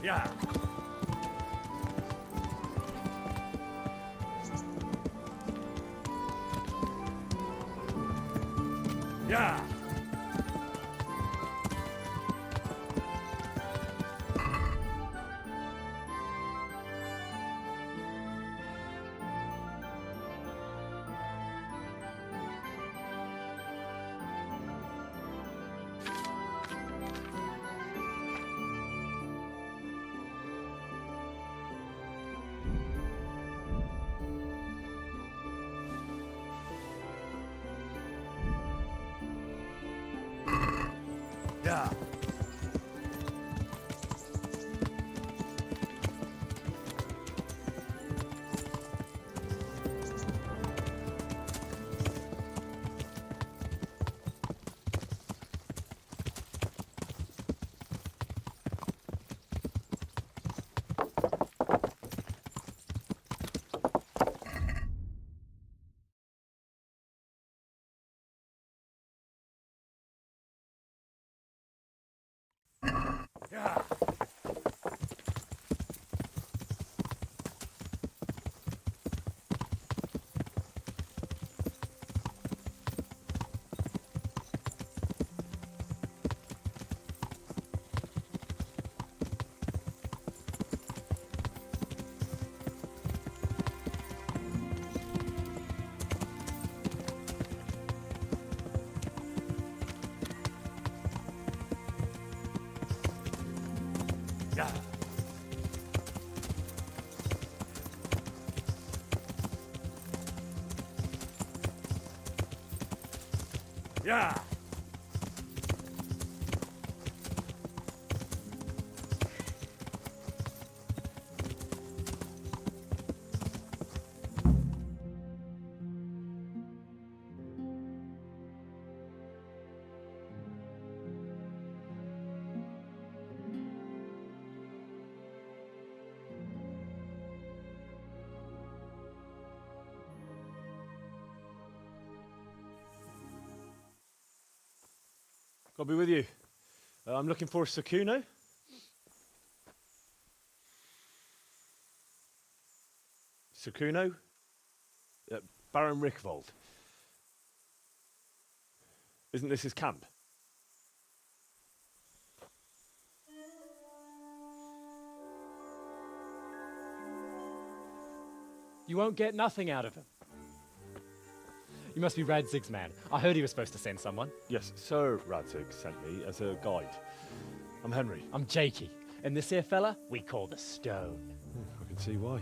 Yeah. Yeah. Yeah. Yeah. Yeah. Yeah. I'll be with you. I'm looking for Sakuno. Sakuno? Baron Rickvold. Isn't this his camp? You won't get nothing out of him. You must be Radzig's man. I heard he was supposed to send someone. Yes, Sir Radzig sent me as a guide. I'm Henry. I'm Jakey. And this here fella, we call the Stone. I can see why.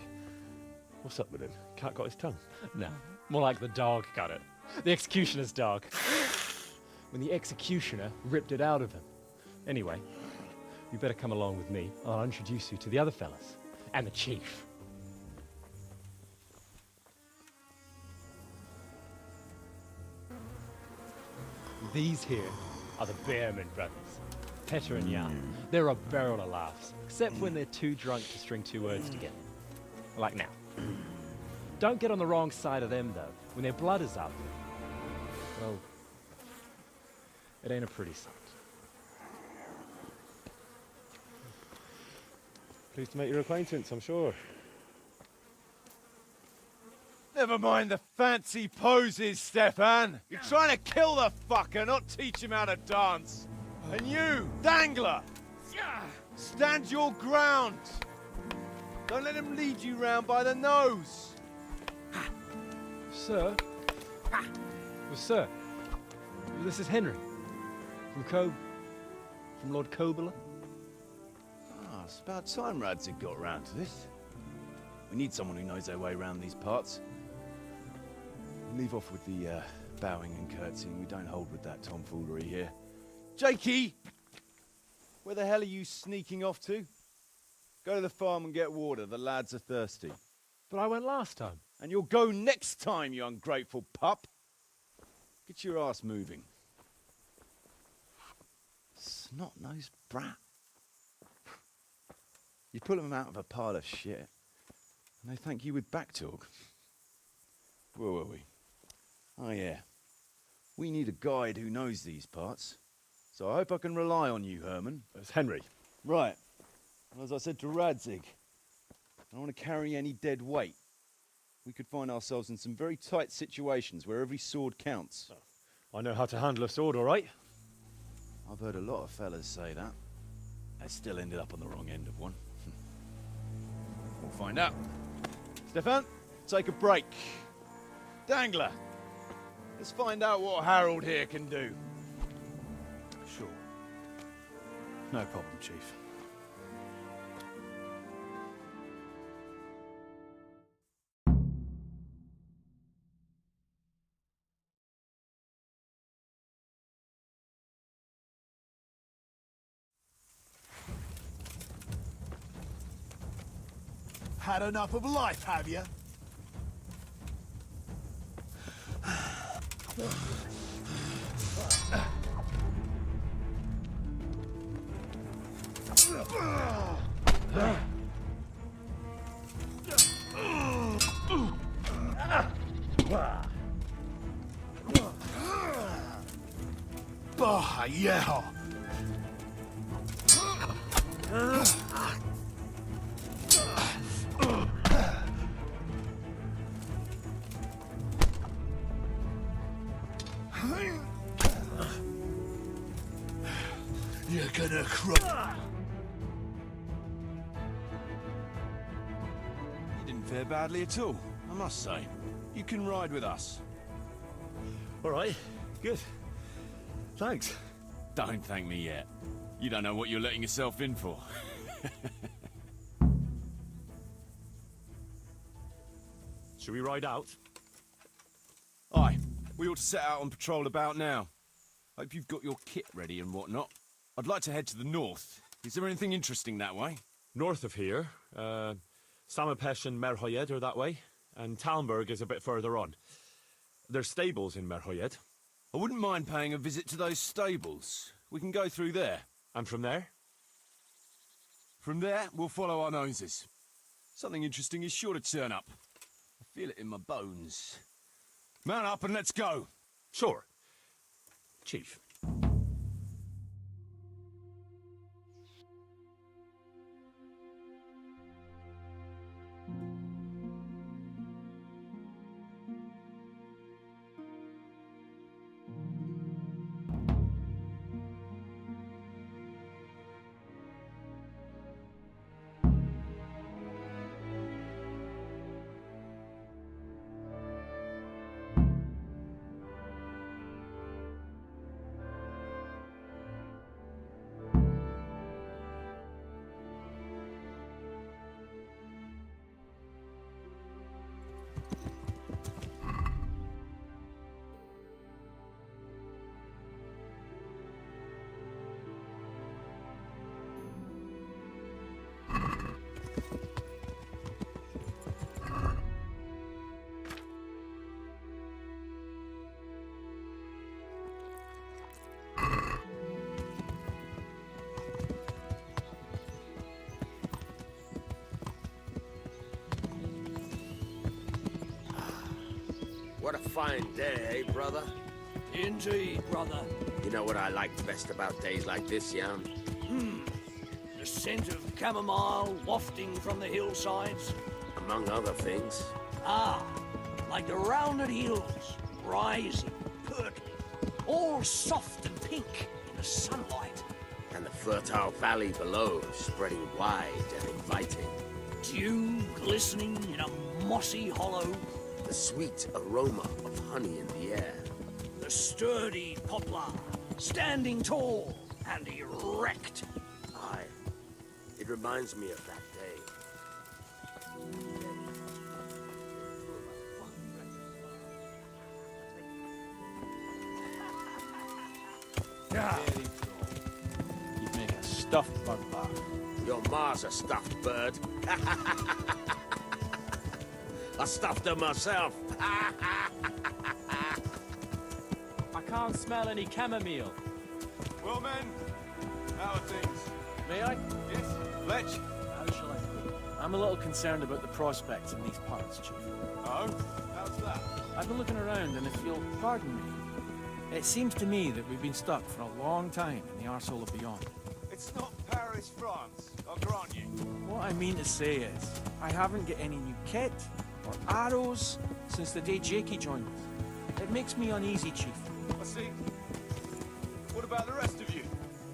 What's up with him? Cat got his tongue? No, more like the dog got it. The executioner's dog. When the executioner ripped it out of him. Anyway, you better come along with me. I'll introduce you to the other fellas. And the chief. These here are the Bearman brothers, Petter and Jan. They're a barrel of laughs, except when they're too drunk to string two words together. Like now. Don't get on the wrong side of them, though. When their blood is up, well, it ain't a pretty sight. Pleased to make your acquaintance, I'm sure. Never mind the fancy poses, Stefan. You're trying to kill the fucker, not teach him how to dance. And you, Dangler, stand your ground. Don't let him lead you round by the nose. Sir? Well, sir, this is Henry. From Lord Kobler. Ah, it's about time Radzig got round to this. We need someone who knows their way around these parts. Leave off with the bowing and curtsying. We don't hold with that tomfoolery here. Jakey! Where the hell are you sneaking off to? Go to the farm and get water. The lads are thirsty. But I went last time. And you'll go next time, you ungrateful pup. Get your ass moving. Snot-nosed brat. You pull them out of a pile of shit, and they thank you with back talk. Where were we? Oh yeah. We need a guide who knows these parts. So I hope I can rely on you, Herman. It's Henry. Right. Well, as I said to Radzig, I don't want to carry any dead weight. We could find ourselves in some very tight situations where every sword counts. I know how to handle a sword, all right. I've heard a lot of fellas say that. They still ended up on the wrong end of one. We'll find out. Stefan, take a break. Dangler, let's find out what Harold here can do. Sure. No problem, Chief. Had enough of life, have you? Bah, yeah. You're gonna cry. You didn't fare badly at all, I must say. You can ride with us. All right, good. Thanks. Don't thank me yet. You don't know what you're letting yourself in for. Should we ride out? Aye, we ought to set out on patrol about now. Hope you've got your kit ready and whatnot. I'd like to head to the north. Is there anything interesting that way? North of here, Samapesh and Merhoyed are that way, and Talmberg is a bit further on. There's stables in Merhoyed. I wouldn't mind paying a visit to those stables. We can go through there. And from there? From there, we'll follow our noses. Something interesting is sure to turn up. I feel it in my bones. Mount up and let's go. Sure. Chief. What a fine day, eh, brother? Indeed, brother. You know what I like best about days like this, Jan? The scent of chamomile wafting from the hillsides. Among other things. Ah, like the rounded hills, rising, perky, all soft and pink in the sunlight. And the fertile valley below, spreading wide and inviting. Dew glistening in a mossy hollow. The sweet aroma of honey in the air. The sturdy poplar, standing tall and erect. Aye, it reminds me of that day. Yeah. You'd make a stuffed bugbear. Your ma's a stuffed bird. I stuffed her myself. I can't smell any chamomile. Well, men, how are things? May I? Yes, Fletch? How shall I put it? I'm a little concerned about the prospects in these parts, Chief. Oh, how's that? I've been looking around, and if you'll pardon me, it seems to me that we've been stuck for a long time in the arsehole of beyond. It's not paradise. Paris, France. I'll grant you. What I mean to say is, I haven't got any new kit or arrows since the day Jakey joined us. It makes me uneasy, Chief. I see. What about the rest of you?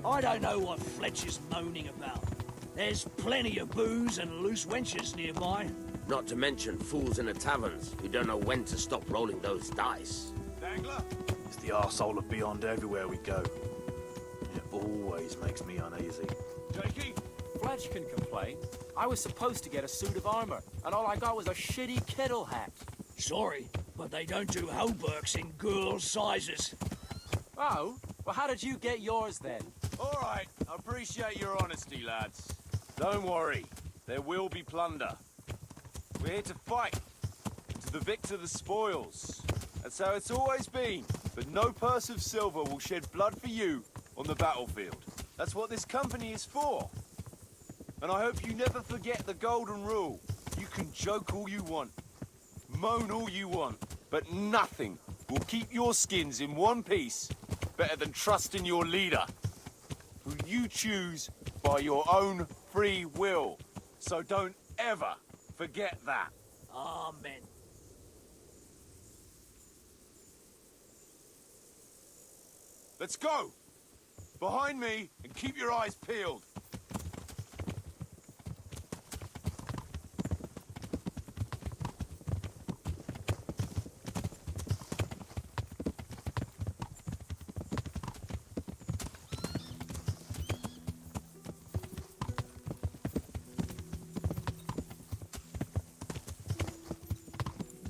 I don't know what Fletch is moaning about. There's plenty of booze and loose wenches nearby. Not to mention fools in the taverns who don't know when to stop rolling those dice. Dangler? It's the arsehole of Beyond everywhere we go. It always makes me uneasy. Jakey? Fletch can complain. I was supposed to get a suit of armor, and all I got was a shitty kettle hat. Sorry, but they don't do hauberks in girls' sizes. Oh? Well, how did you get yours then? All right, I appreciate your honesty, lads. Don't worry, there will be plunder. We're here to fight, and to the victor the spoils. That's how it's always been. But no purse of silver will shed blood for you on the battlefield. That's what this company is for. And I hope you never forget the golden rule. You can joke all you want, moan all you want, but nothing will keep your skins in one piece better than trusting your leader, who you choose by your own free will. So don't ever forget that. Amen. Let's go! Behind me, and keep your eyes peeled.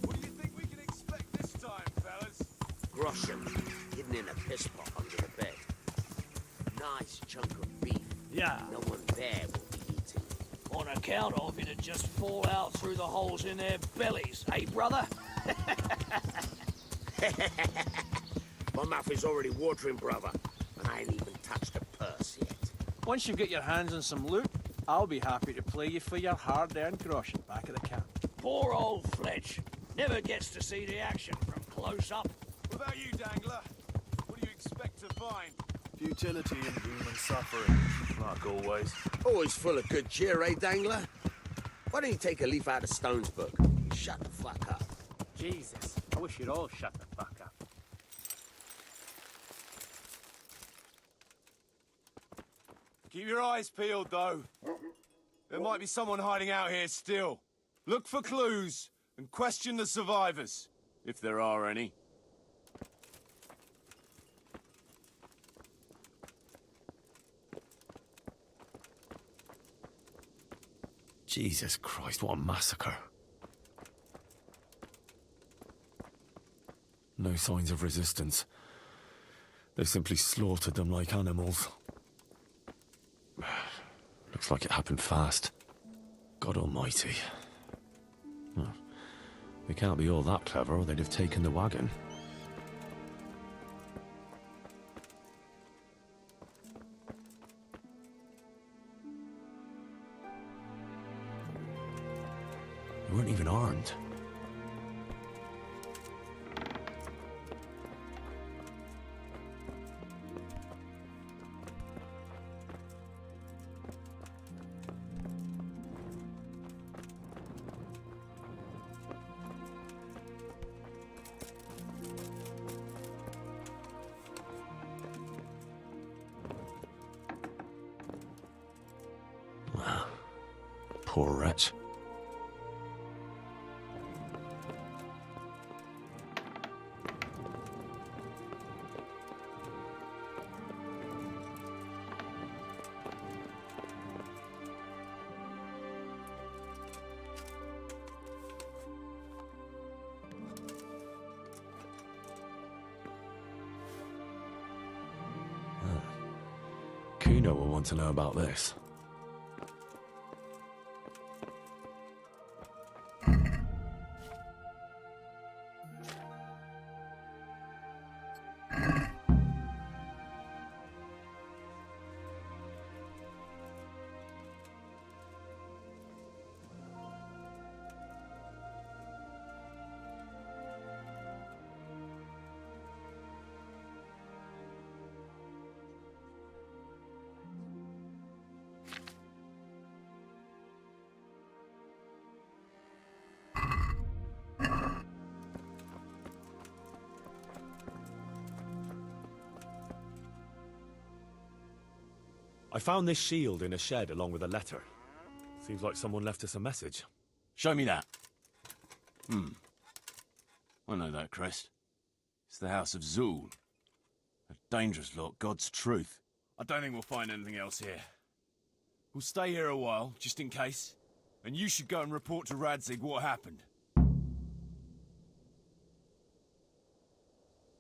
What do you think we can expect this time, fellas? Groschen, hidden in a piss pot under the bed. Nice chunk of beef. Yeah. No one there will be eating. On account of it'd just fall out through the holes in their bellies, eh, brother? My mouth is already watering, brother, and I ain't even touched a purse yet. Once you get your hands on some loot, I'll be happy to play you for your hard-earned groschen back at the camp. Poor old Fletch. Never gets to see the action from close up. What about you, Dangler? What do you expect to find? Futility and human suffering, like always. Always full of good cheer, eh, Dangler? Why don't you take a leaf out of Stone's book? Shut the fuck up. Jesus, I wish you'd all shut the fuck up. Keep your eyes peeled, though. There might be someone hiding out here still. Look for clues and question the survivors, if there are any. Jesus Christ, what a massacre. No signs of resistance. They simply slaughtered them like animals. Looks like it happened fast. God almighty. Well, they can't be all that clever or they'd have taken the wagon. They weren't even armed. Poor wretch. Kuno will want to know about this. I found this shield in a shed along with a letter. Seems like someone left us a message. Show me that. I know that crest. It's the House of Zool. A dangerous lot, God's truth. I don't think we'll find anything else here. We'll stay here a while, just in case. And you should go and report to Radzig what happened.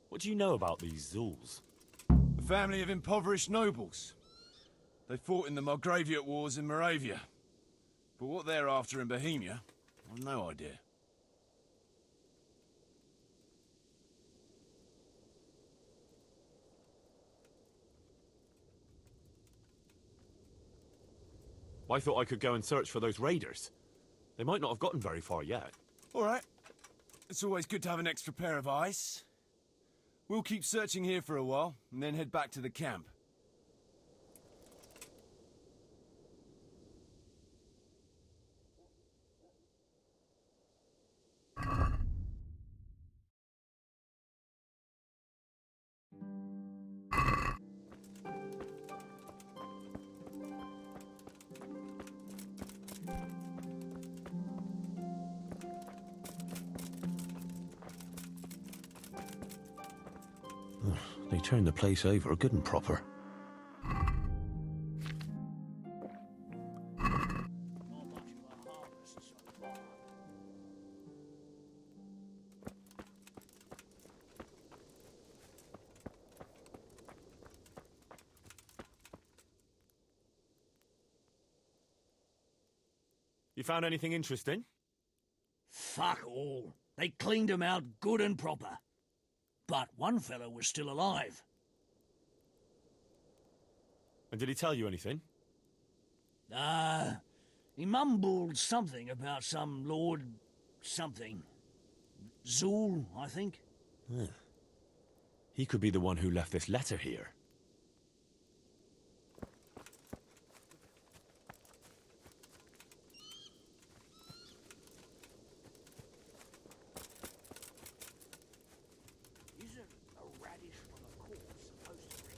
What do you know about these Zools? A family of impoverished nobles. They fought in the Margraviate Wars in Moravia. But what they're after in Bohemia, I've no idea. I thought I could go and search for those raiders. They might not have gotten very far yet. All right. It's always good to have an extra pair of eyes. We'll keep searching here for a while, and then head back to the camp. They turned the place over good and proper. You found anything interesting? Fuck all. They cleaned him out good and proper. But one fellow was still alive. And did he tell you anything? He mumbled something about some Lord something. Zool, I think. He could be the one who left this letter here. Isn't a radish from a corpse supposed to bring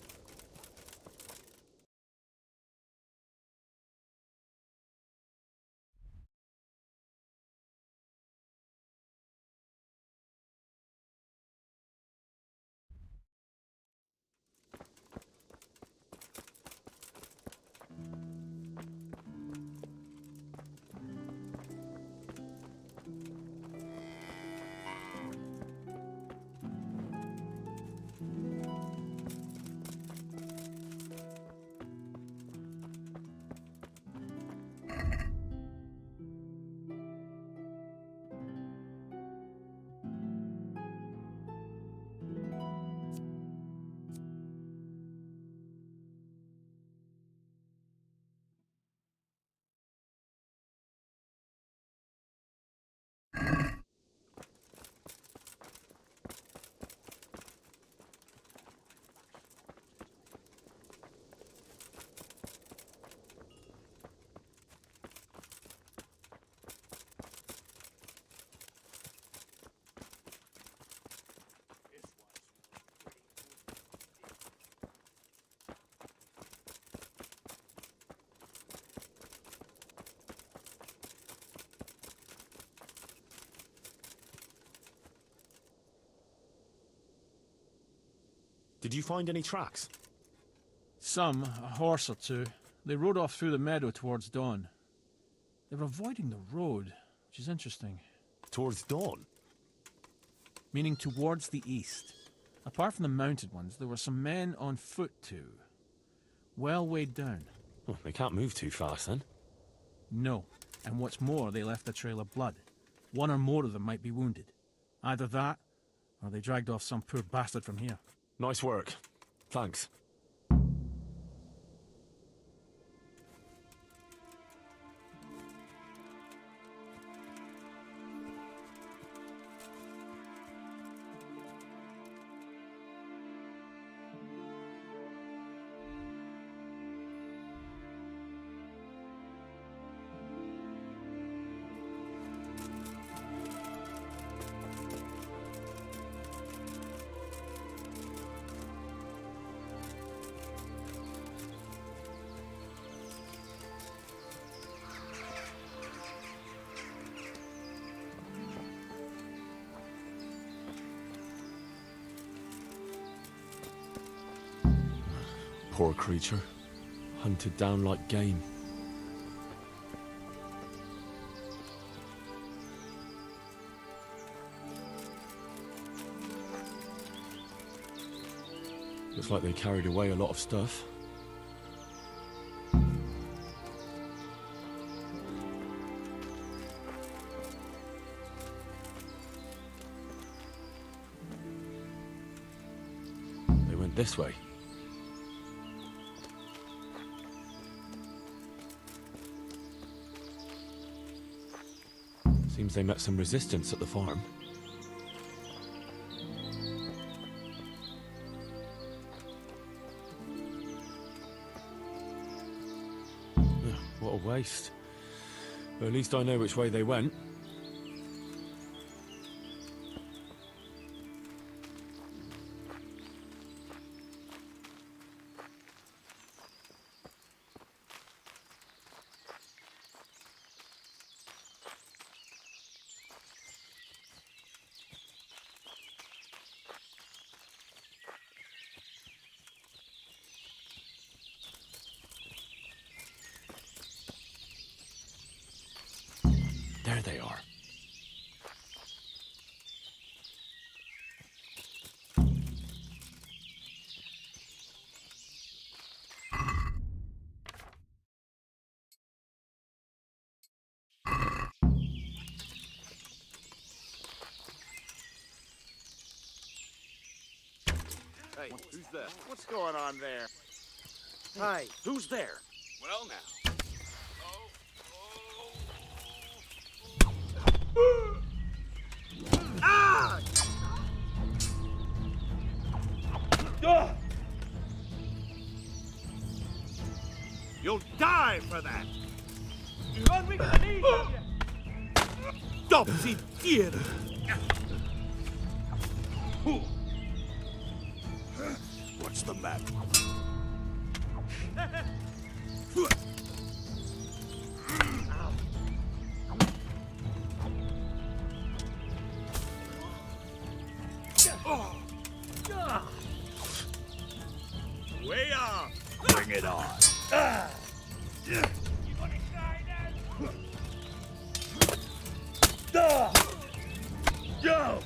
Did you find any tracks? Some, a horse or two. They rode off through the meadow towards dawn. They were avoiding the road, which is interesting. Towards dawn? Meaning towards the east. Apart from the mounted ones, there were some men on foot too. Well weighed down. Well, they can't move too fast then. No. And what's more, they left a trail of blood. One or more of them might be wounded. Either that, or they dragged off some poor bastard from here. Nice work. Thanks. poor creature. Hunted down like game. Looks like they carried away a lot of stuff. They went this way. Seems they met some resistance at the farm. What a waste. But at least I know which way they went. There they are. Hey, who's there? What's going on there? Hey, who's there? Well, now. Ah! You'll die for that! Stop the dear! What's the matter? Way up! Bring it on! You wanna try that? Yo!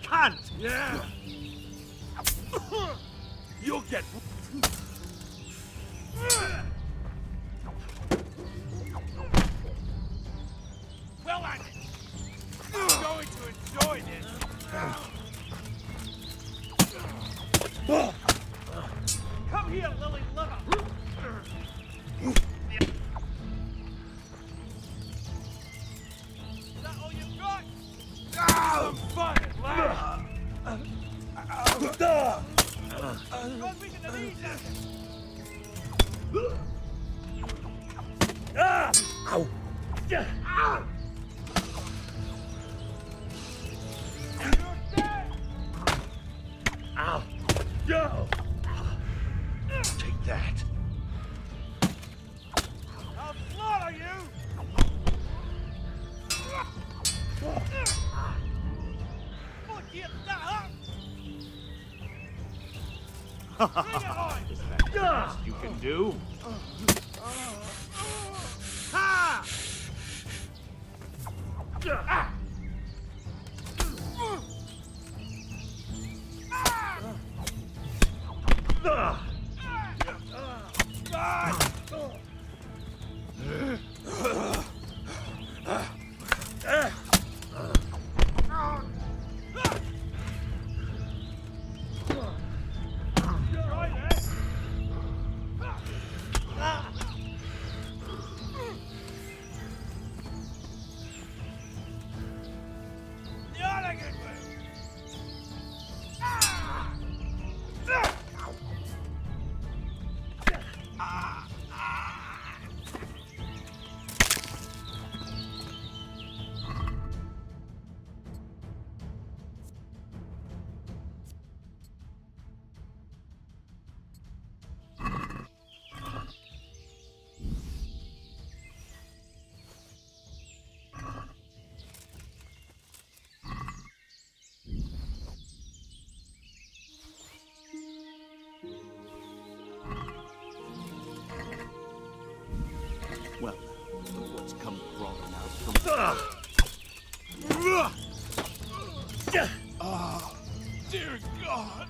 Cunt! Yeah! You'll get... Well, I'm going to enjoy this! Come here, Lily Liver! Is that all you got? Some fun at last! Ow! Yo! Take that. I'll slaughter you! Fuck you, stop! Bring it on! Is that the best you can do? Ha! Ah! Dear God.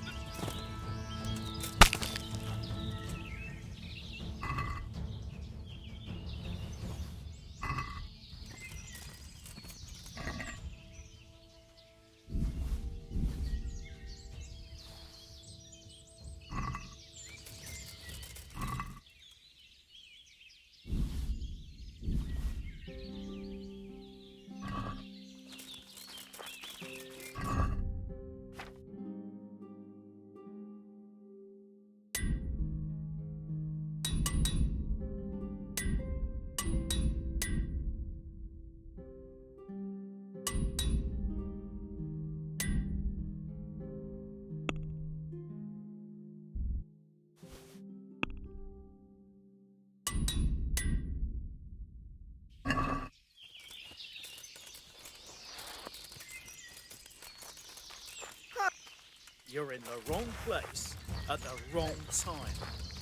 You're in the wrong place at the wrong time.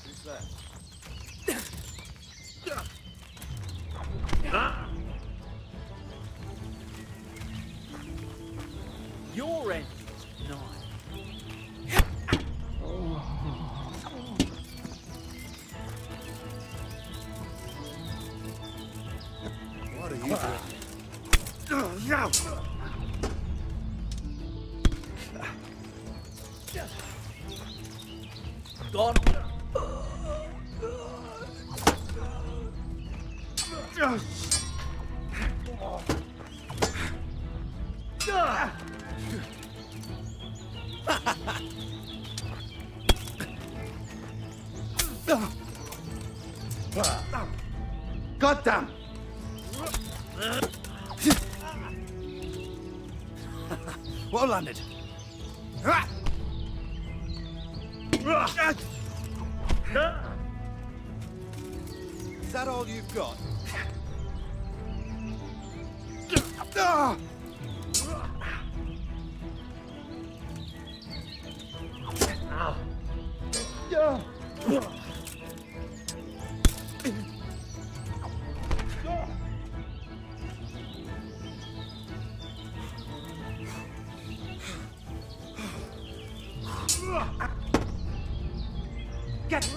Who's that? Your end is nigh. What are you doing? Gone. God damn! Well landed. Is that all you've got? Get!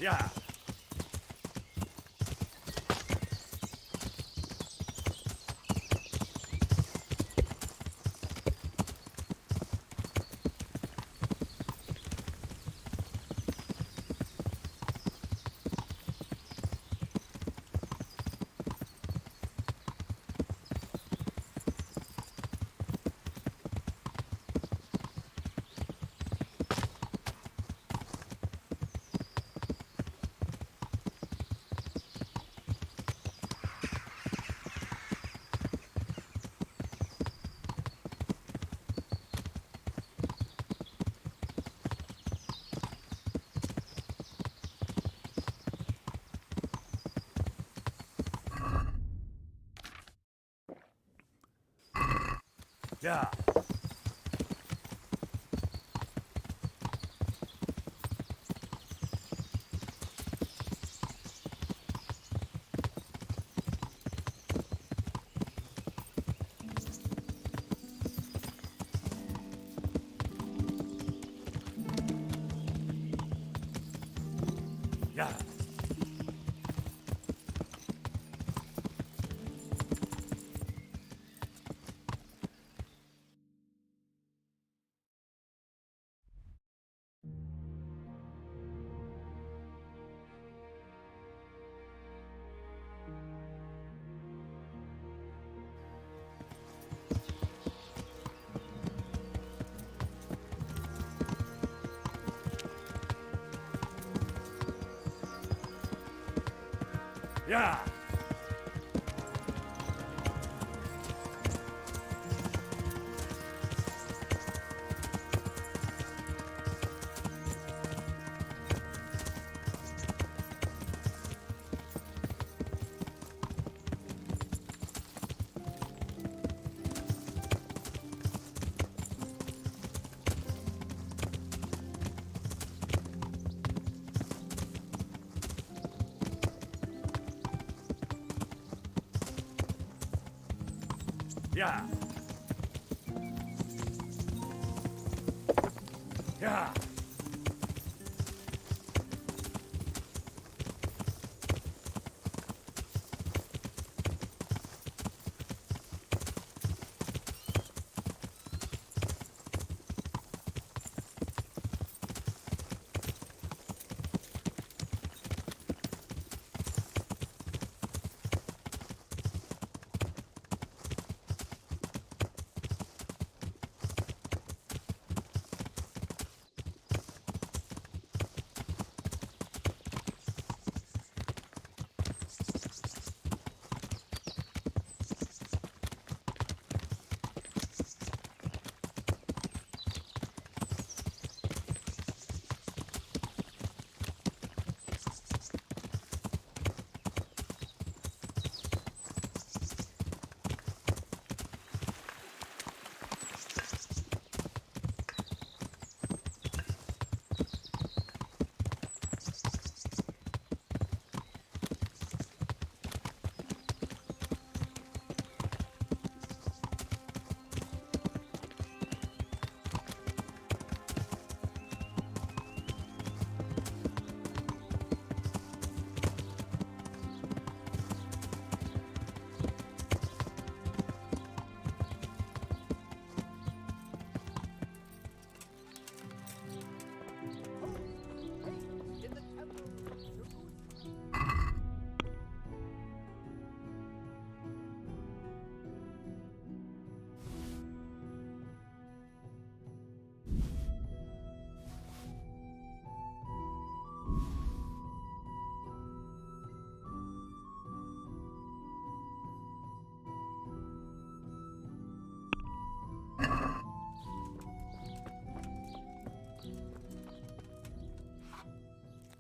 Yeah. Yeah. Yeah. Yeah. Yeah. Yeah.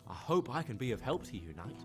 I hope I can be of help to you, Knight.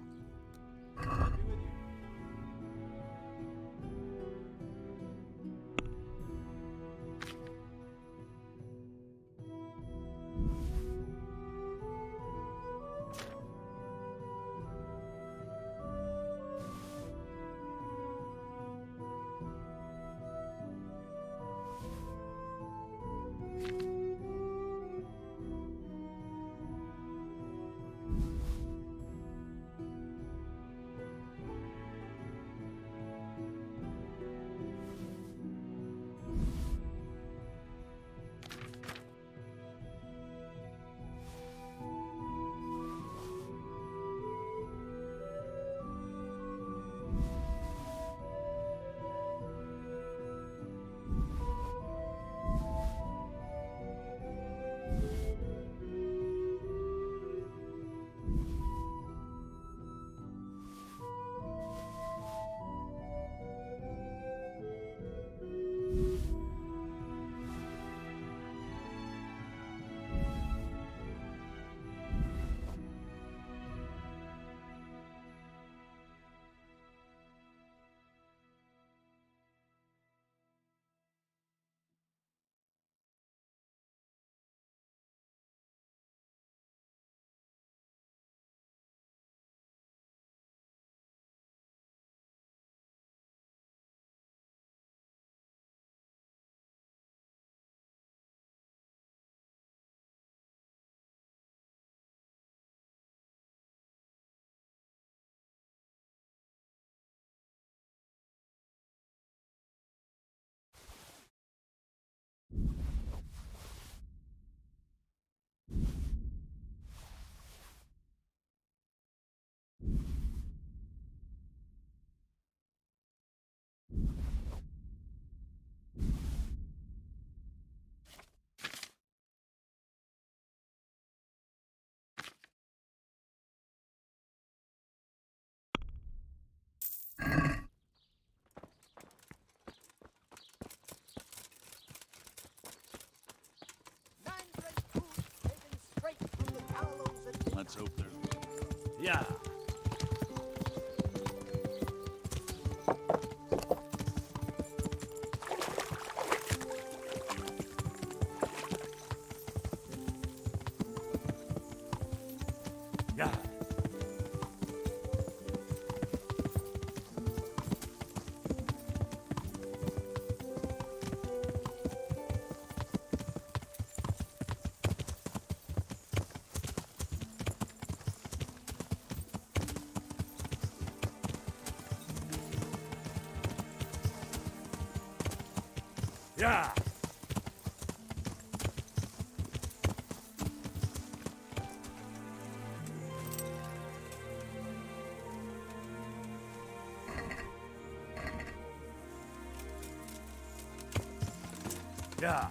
Let's hope there's... Yeah. Yeah. Yeah. Yeah.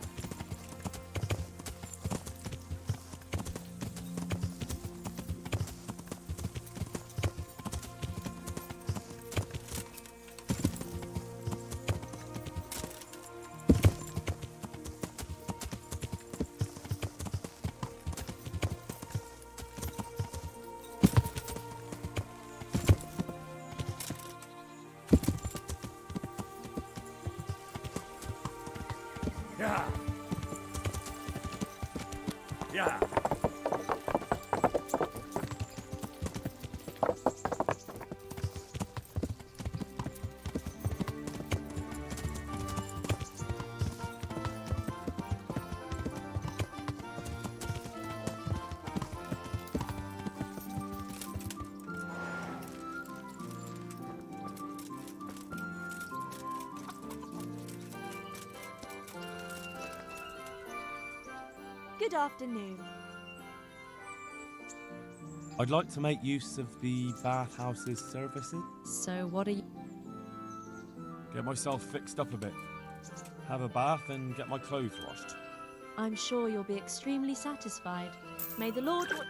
Yeah. Yeah. Good afternoon. I'd like to make use of the bathhouse's services. So what are you... Get myself fixed up a bit. Have a bath and get my clothes washed. I'm sure you'll be extremely satisfied. May the Lord watch...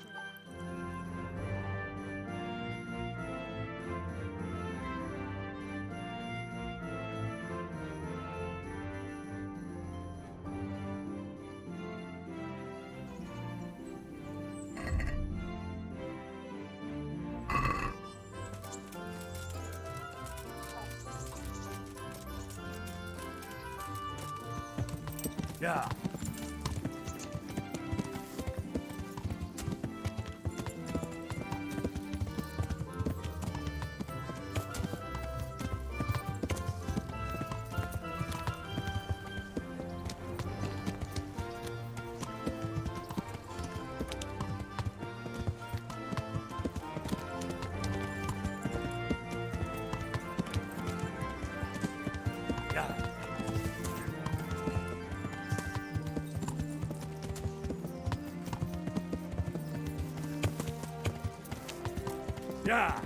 Yeah. Yeah.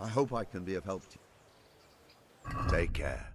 I hope I can be of help to you. Take care.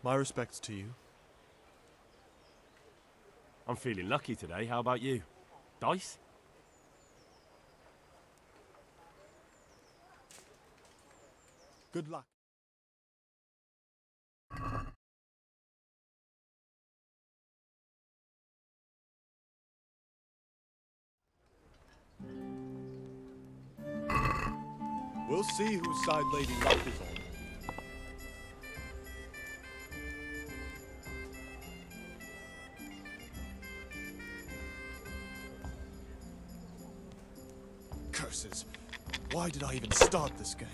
My respects to you. I'm feeling lucky today. How about you? Dice? Good luck. We'll see whose side Lady Luck is on. Curses. Why did I even start this game?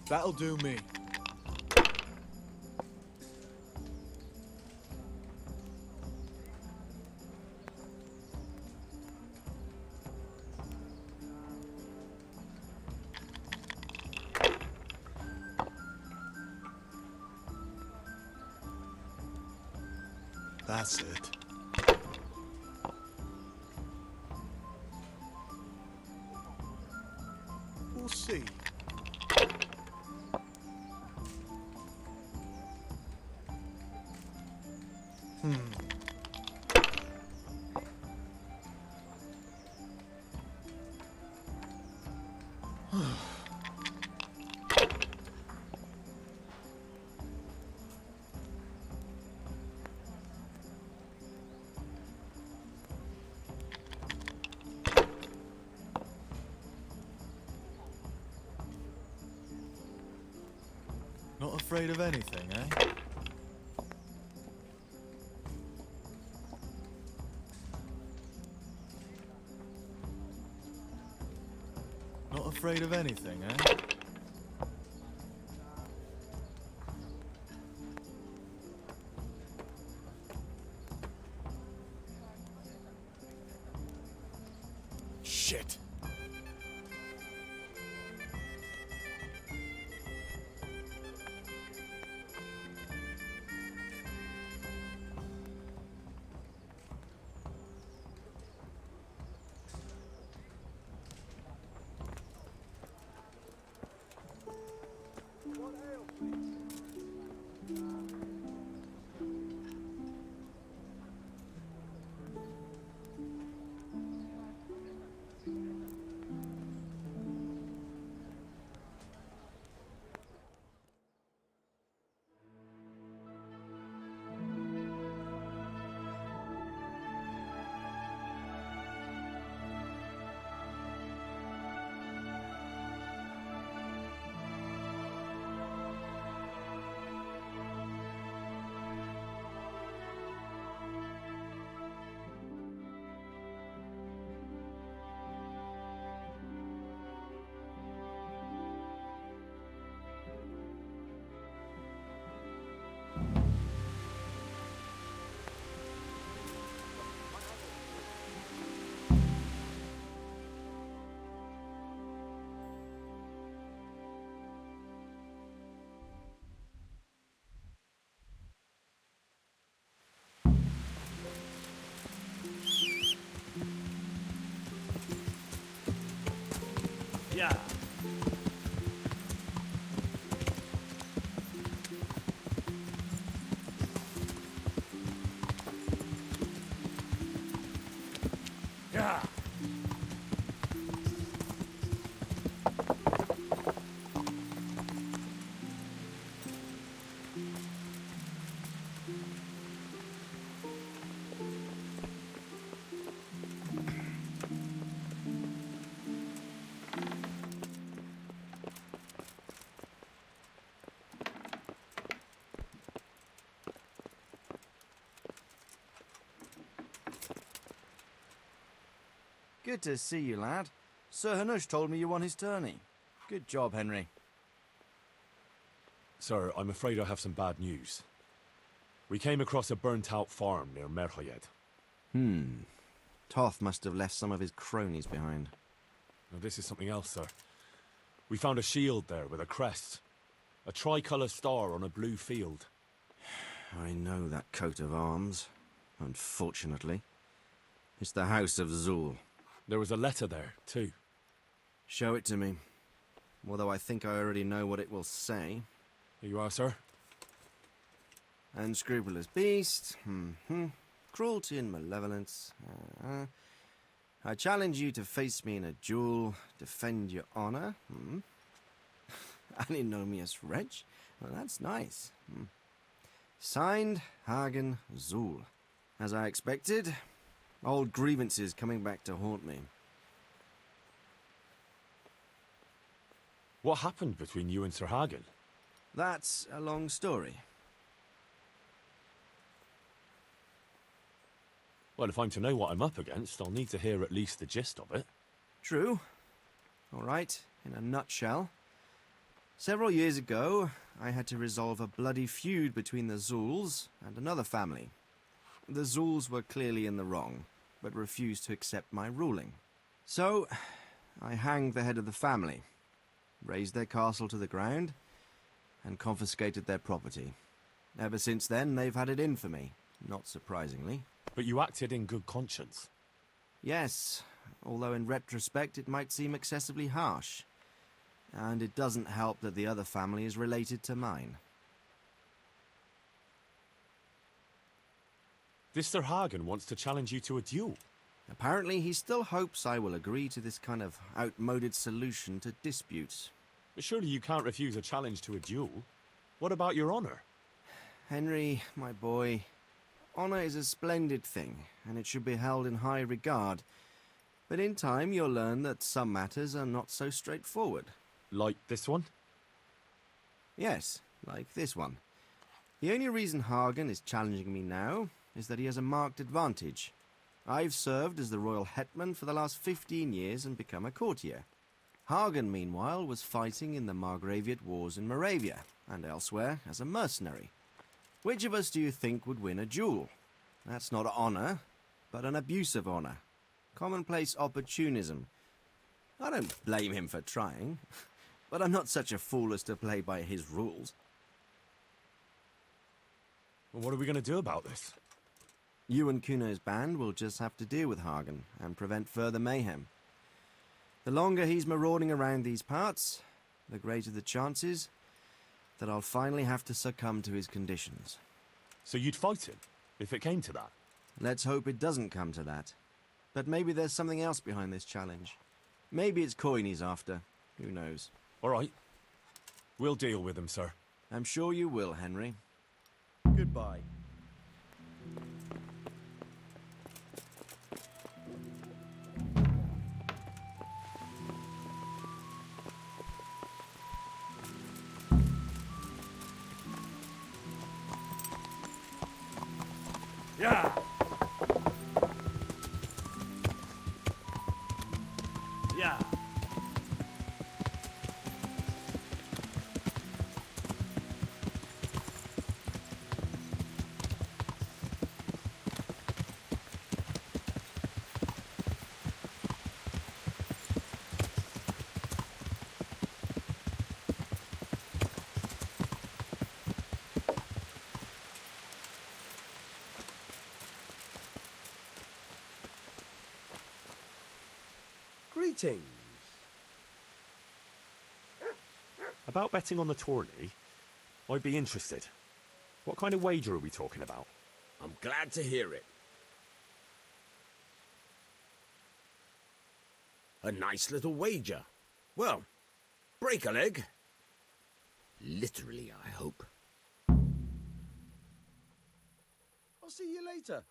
That'll do me. That's it. We'll see. Not afraid of anything, eh? Not afraid of anything, eh? Shit. Good to see you, lad. Sir Hanush told me you won his tourney. Good job, Henry. Sir, I'm afraid I have some bad news. We came across a burnt-out farm near Merhoyed. Toth must have left some of his cronies behind. Now, this is something else, sir. We found a shield there with a crest. A tricolour star on a blue field. I know that coat of arms, unfortunately. It's the House of Zul. There was a letter there, too. Show it to me. Although I think I already know what it will say. Here you are, sir. Unscrupulous beast. Cruelty and malevolence. I challenge you to face me in a duel, defend your honor. Antinomious wretch. Well, that's nice. Signed, Hagen Zul. As I expected, old grievances coming back to haunt me. What happened between you and Sir Hagen? That's a long story. Well, if I'm to know what I'm up against, I'll need to hear at least the gist of it. True. All right, in a nutshell. Several years ago, I had to resolve a bloody feud between the Zuls and another family. The Zuls were clearly in the wrong, but refused to accept my ruling. So, I hanged the head of the family, razed their castle to the ground, and confiscated their property. Ever since then, they've had it in for me, not surprisingly. But you acted in good conscience. Yes, although in retrospect it might seem excessively harsh. And it doesn't help that the other family is related to mine. This Sir Hagen wants to challenge you to a duel. Apparently he still hopes I will agree to this kind of outmoded solution to disputes. But surely you can't refuse a challenge to a duel. What about your honor? Henry, my boy, honor is a splendid thing, and it should be held in high regard. But in time you'll learn that some matters are not so straightforward. Like this one? Yes, like this one. The only reason Hagen is challenging me now is that he has a marked advantage. I've served as the royal hetman for the last 15 years and become a courtier. Hagen, meanwhile, was fighting in the Margraviate Wars in Moravia and elsewhere as a mercenary. Which of us do you think would win a duel? That's not honor, but an abuse of honor. Commonplace opportunism. I don't blame him for trying, but I'm not such a fool as to play by his rules. Well, what are we going to do about this? You and Kuno's band will just have to deal with Hagen and prevent further mayhem. The longer he's marauding around these parts, the greater the chances that I'll finally have to succumb to his conditions. So you'd fight him, if it came to that? Let's hope it doesn't come to that. But maybe there's something else behind this challenge. Maybe it's coin he's after. Who knows? All right. We'll deal with him, sir. I'm sure you will, Henry. Goodbye. Yeah. Yeah. Greetings. About betting on the tourney, I'd be interested. What kind of wager are we talking about? I'm glad to hear it. A nice little wager. Well, break a leg. Literally, I hope. I'll see you later.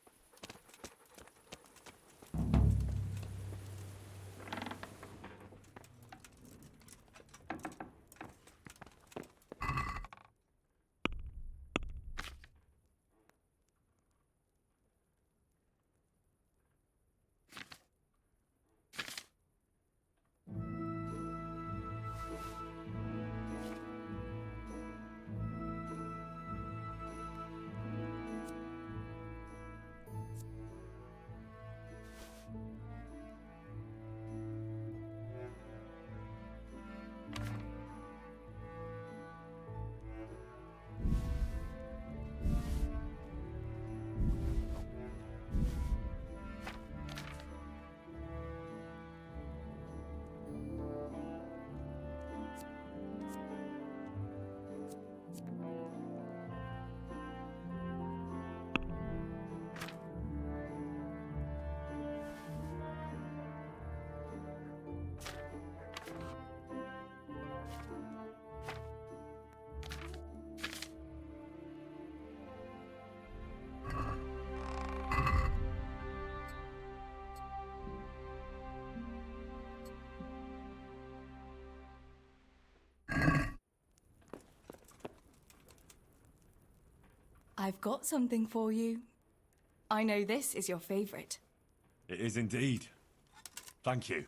I've got something for you. I know this is your favorite. It is indeed. Thank you.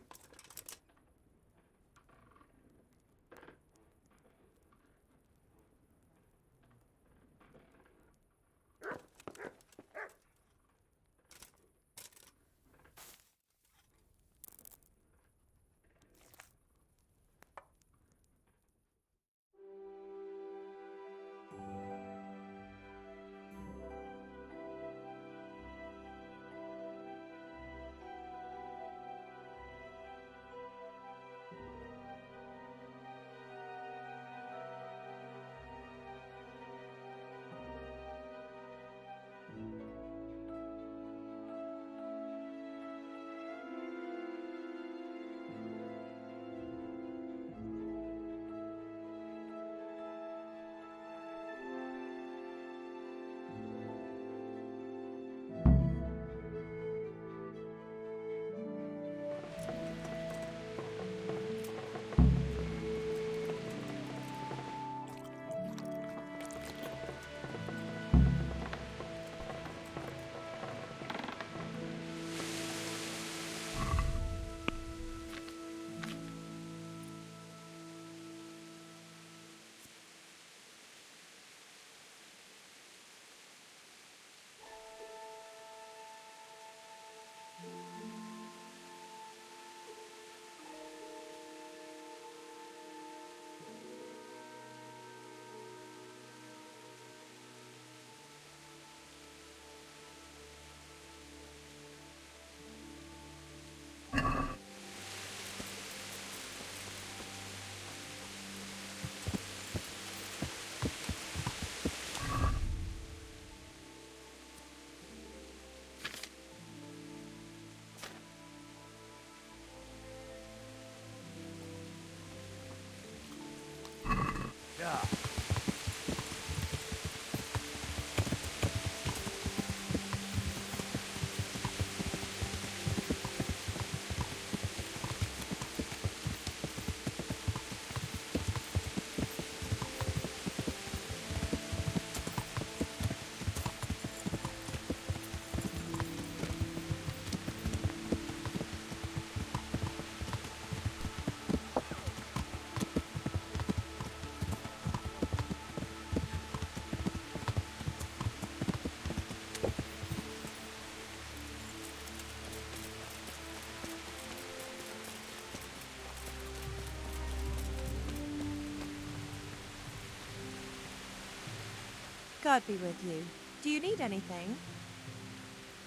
God be with you. Do you need anything?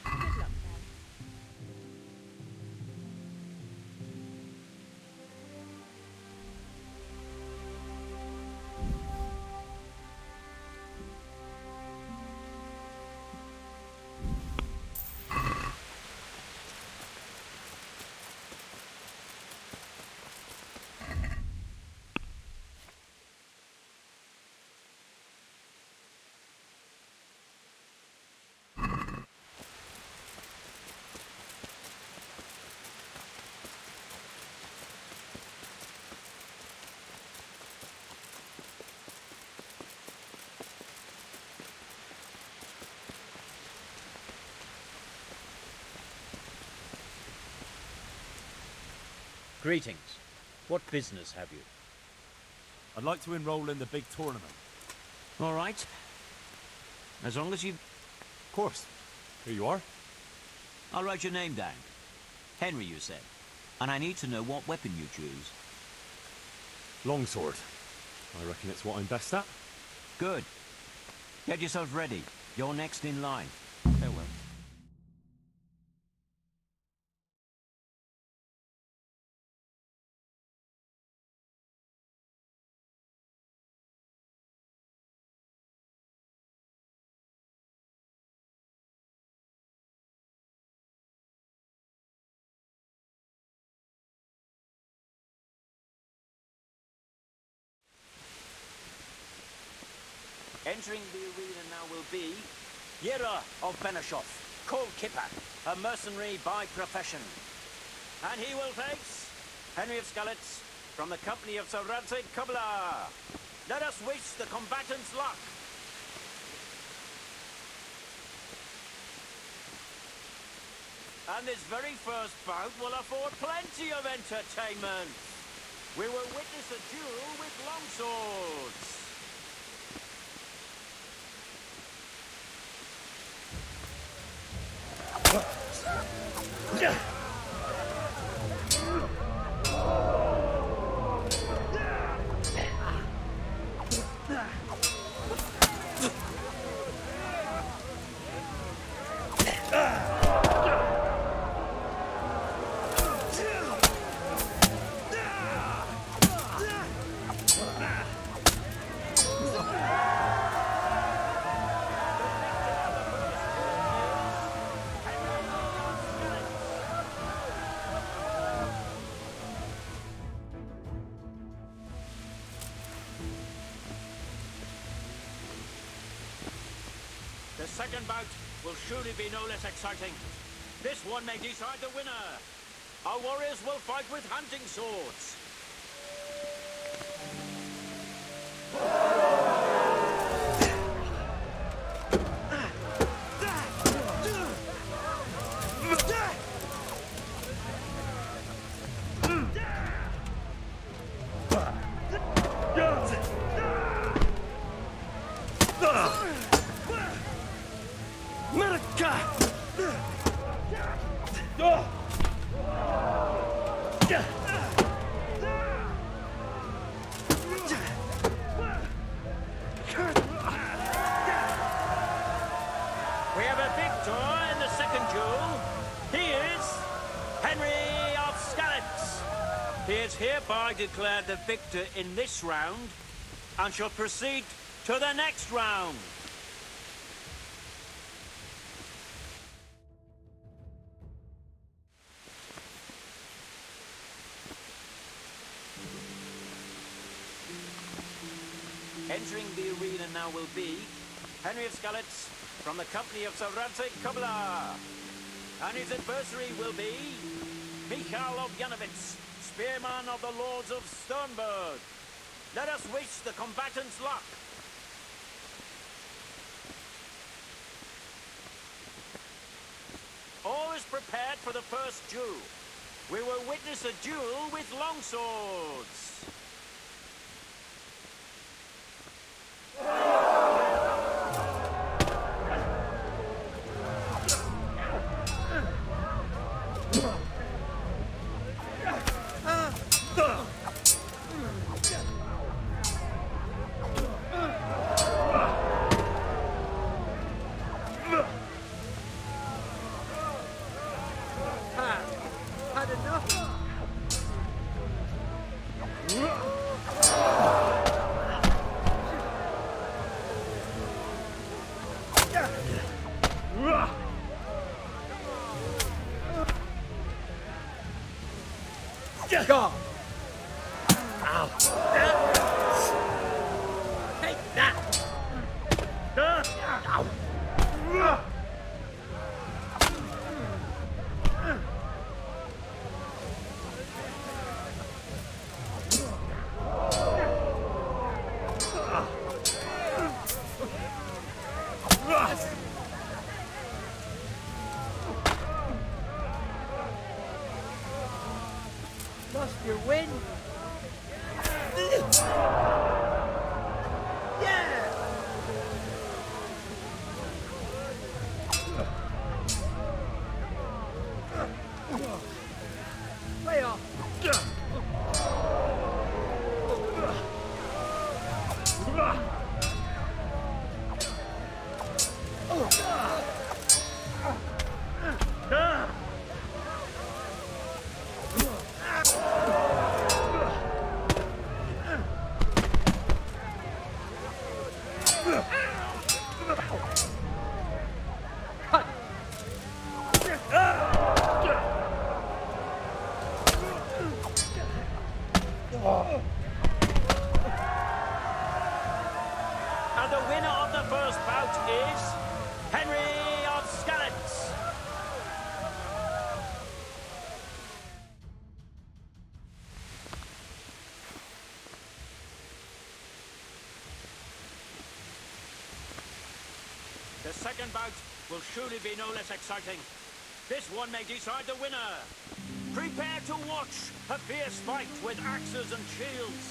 Good luck, then. Greetings. What business have you? I'd like to enroll in the big tournament. All right. As long as you... Of course. Here you are. I'll write your name down. Henry, you said. And I need to know what weapon you choose. Longsword. I reckon it's what I'm best at. Good. Get yourself ready. You're next in line. Farewell. Entering the arena now will be Yera of Benishov, Cold Kipper, a mercenary by profession. And he will face Henry of Skalitz from the company of Sir Radzig Kubla. Let us wish the combatants luck. And this very first bout will afford plenty of entertainment. We will witness a duel with longswords. The second bout will surely be no less exciting. This one may decide the winner. Our warriors will fight with hunting swords. We have a victor in the second duel. He is Henry of Skalitz. He is hereby declared the victor in this round and shall proceed to the next round. Entering the arena now will be Henry of Skalitz from the company of Sir Radzik Kubla. And his adversary will be Michal of Janovitz, spearman of the Lords of Sternberg. Let us wish the combatants luck. All is prepared for the first duel. We will witness a duel with longswords. Had enough. God. Ow. Take that. Ow. Lost your wind. Yeah. Way off. And the winner of the first bout is Henry of Skalitz. The second bout will surely be no less exciting. This one may decide the winner. Prepare to watch a fierce fight with axes and shields.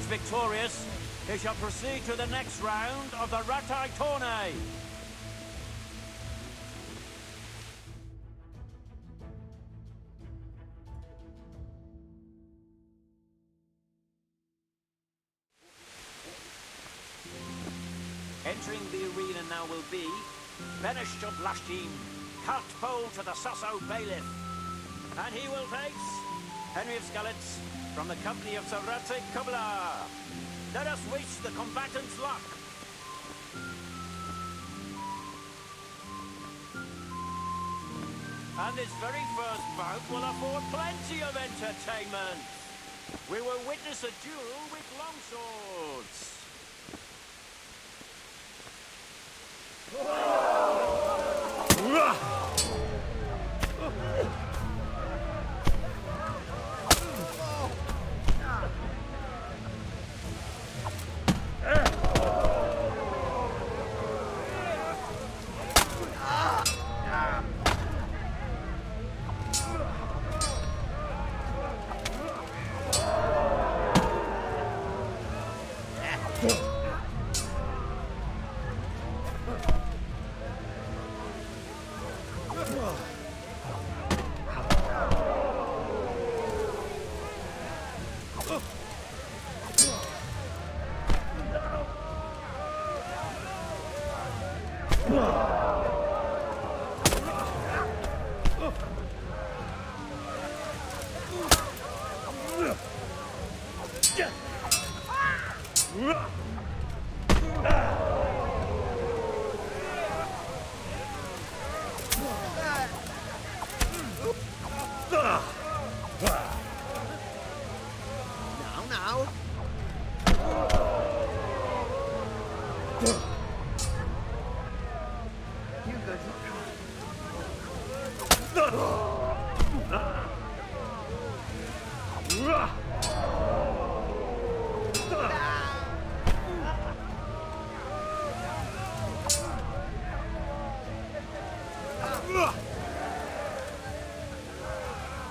Victorious, he shall proceed to the next round of the Ratai Tourney. Entering the arena now will be Benish of Lashteen, cart pole to the Sasso Bailiff. And he will face Henry of Skalitz from the company of Sarate Kubla. Let us wish the combatants luck. And this very first bout will afford plenty of entertainment. We will witness a duel with longswords.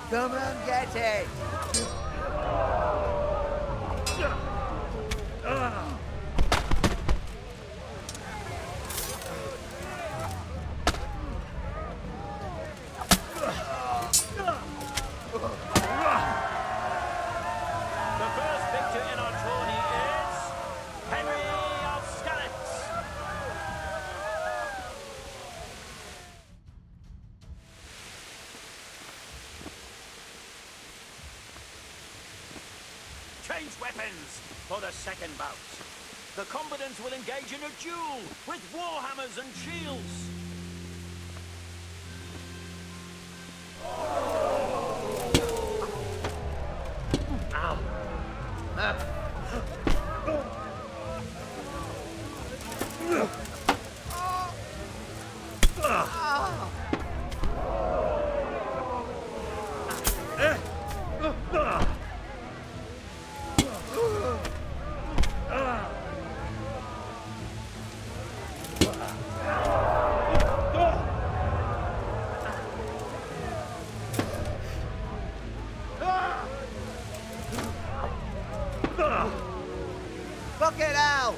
Come and get it! Change weapons for the second bout. The combatants will engage in a duel with warhammers and shields. Fucking hell!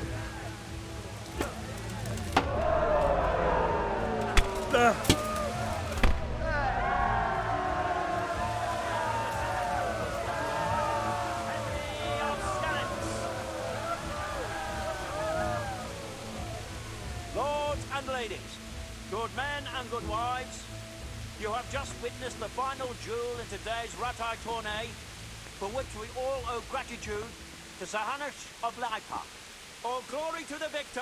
Lords and ladies, good men and good wives, you have just witnessed the final duel in today's Ratai tourney, for which we all owe gratitude to Sir Hanush of Laipa. All glory to the victor,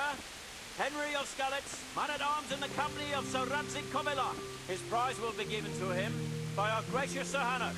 Henry of Skalitz, man-at-arms in the company of Sir Radzik Kovila. His prize will be given to him by our gracious Sir Hanush.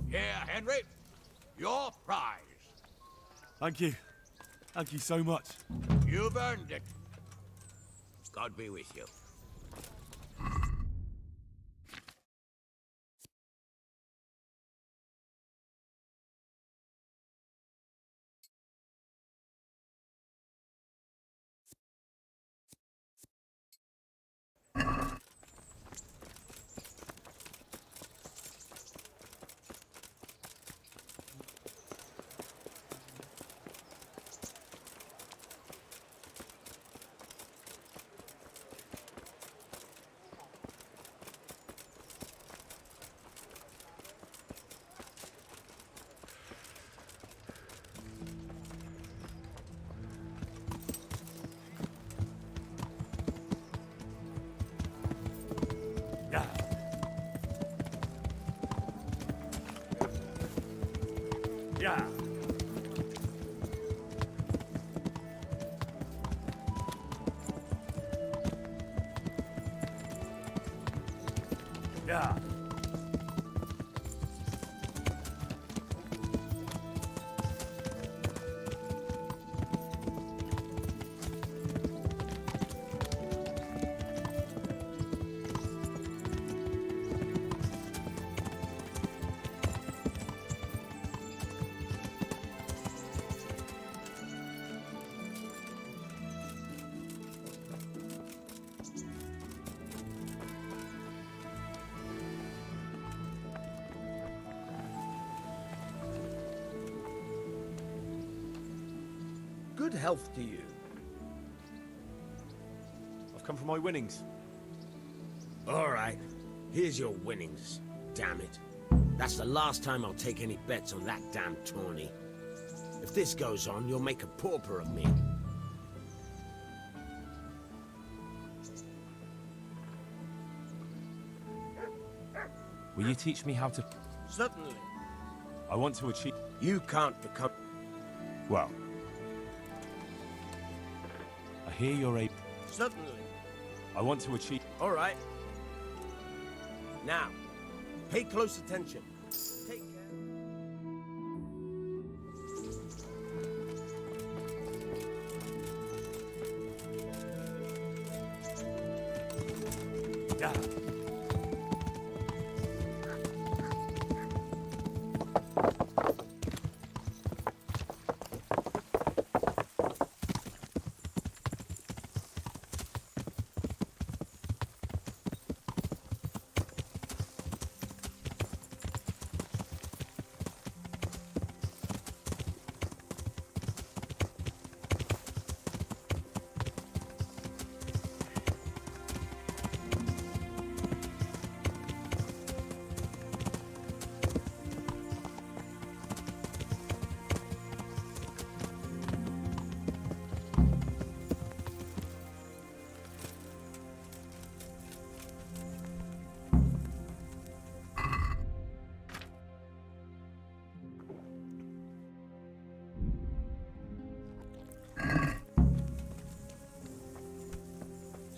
Here, Henry. Your prize. Thank you. Thank you so much. You've earned it. God be with you. Yeah. Yeah. Good health to you. I've come for my winnings. All right. Here's your winnings. Damn it. That's the last time I'll take any bets on that damn tourney. If this goes on, you'll make a pauper of me. Will you teach me how to... Certainly. I want to achieve... You can't become... Well... I hear you're a... Certainly. I want to achieve... All right. Now, pay close attention. Take care. Yeah.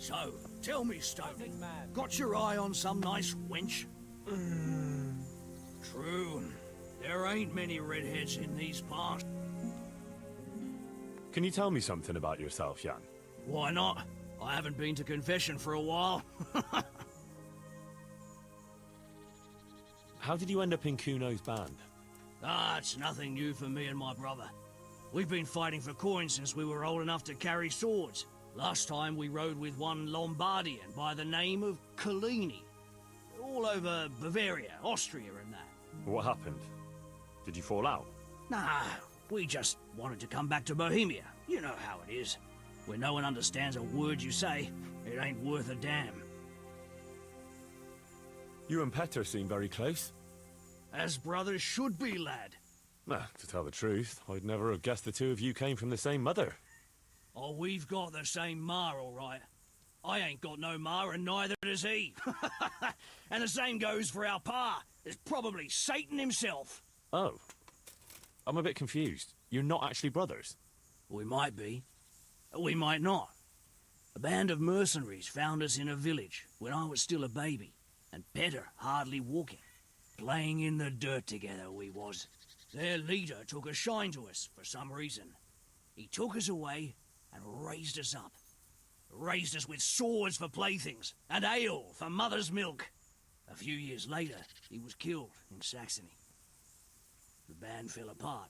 So, tell me, Stoney, got your eye on some nice wench? True. There ain't many redheads in these parts. Can you tell me something about yourself, Jan? Why not? I haven't been to confession for a while. How did you end up in Kuno's band? It's nothing new for me and my brother. We've been fighting for coins since we were old enough to carry swords. Last time we rode with one Lombardian by the name of Collini. All over Bavaria, Austria and that. What happened? Did you fall out? Nah, we just wanted to come back to Bohemia. You know how it is. When no one understands a word you say, it ain't worth a damn. You and Petter seem very close. As brothers should be, lad. To tell the truth, I'd never have guessed the two of you came from the same mother. Oh, we've got the same ma, all right. I ain't got no ma, and neither does he. And the same goes for our pa. It's probably Satan himself. Oh. I'm a bit confused. You're not actually brothers? We might be. We might not. A band of mercenaries found us in a village when I was still a baby, and Petter hardly walking. Playing in the dirt together we was. Their leader took a shine to us for some reason. He took us away and raised us up. Raised us with swords for playthings and ale for mother's milk. A few years later, he was killed in Saxony. The band fell apart,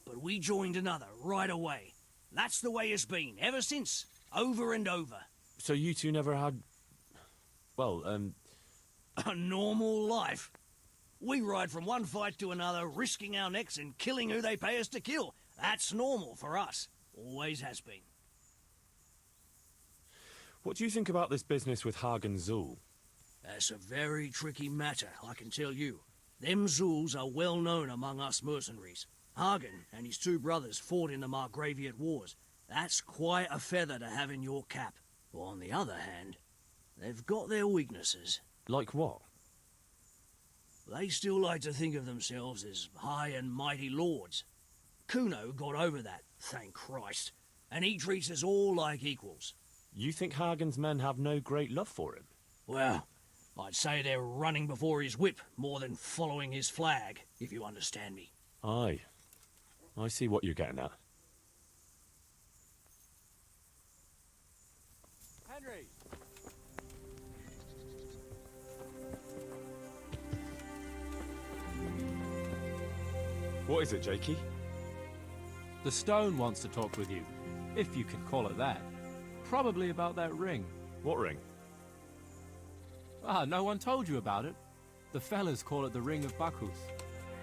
but we joined another right away. That's the way it's been, ever since, over and over. So you two never had... well, A normal life. We ride from one fight to another, risking our necks and killing who they pay us to kill. That's normal for us. Always has been. What do you think about this business with Hagen Zul? That's a very tricky matter, I can tell you. Them Zuls are well known among us mercenaries. Hagen and his two brothers fought in the Margraviate Wars. That's quite a feather to have in your cap. But on the other hand, they've got their weaknesses. Like what? They still like to think of themselves as high and mighty lords. Kuno got over that, thank Christ, and he treats us all like equals. You think Hagen's men have no great love for him? Well, I'd say they're running before his whip more than following his flag, if you understand me. Aye. I see what you're getting at. Henry! What is it, Jakey? The stone wants to talk with you, if you can call it that. Probably about that ring. What ring? No one told you about it. The fellas call it the Ring of Bacchus.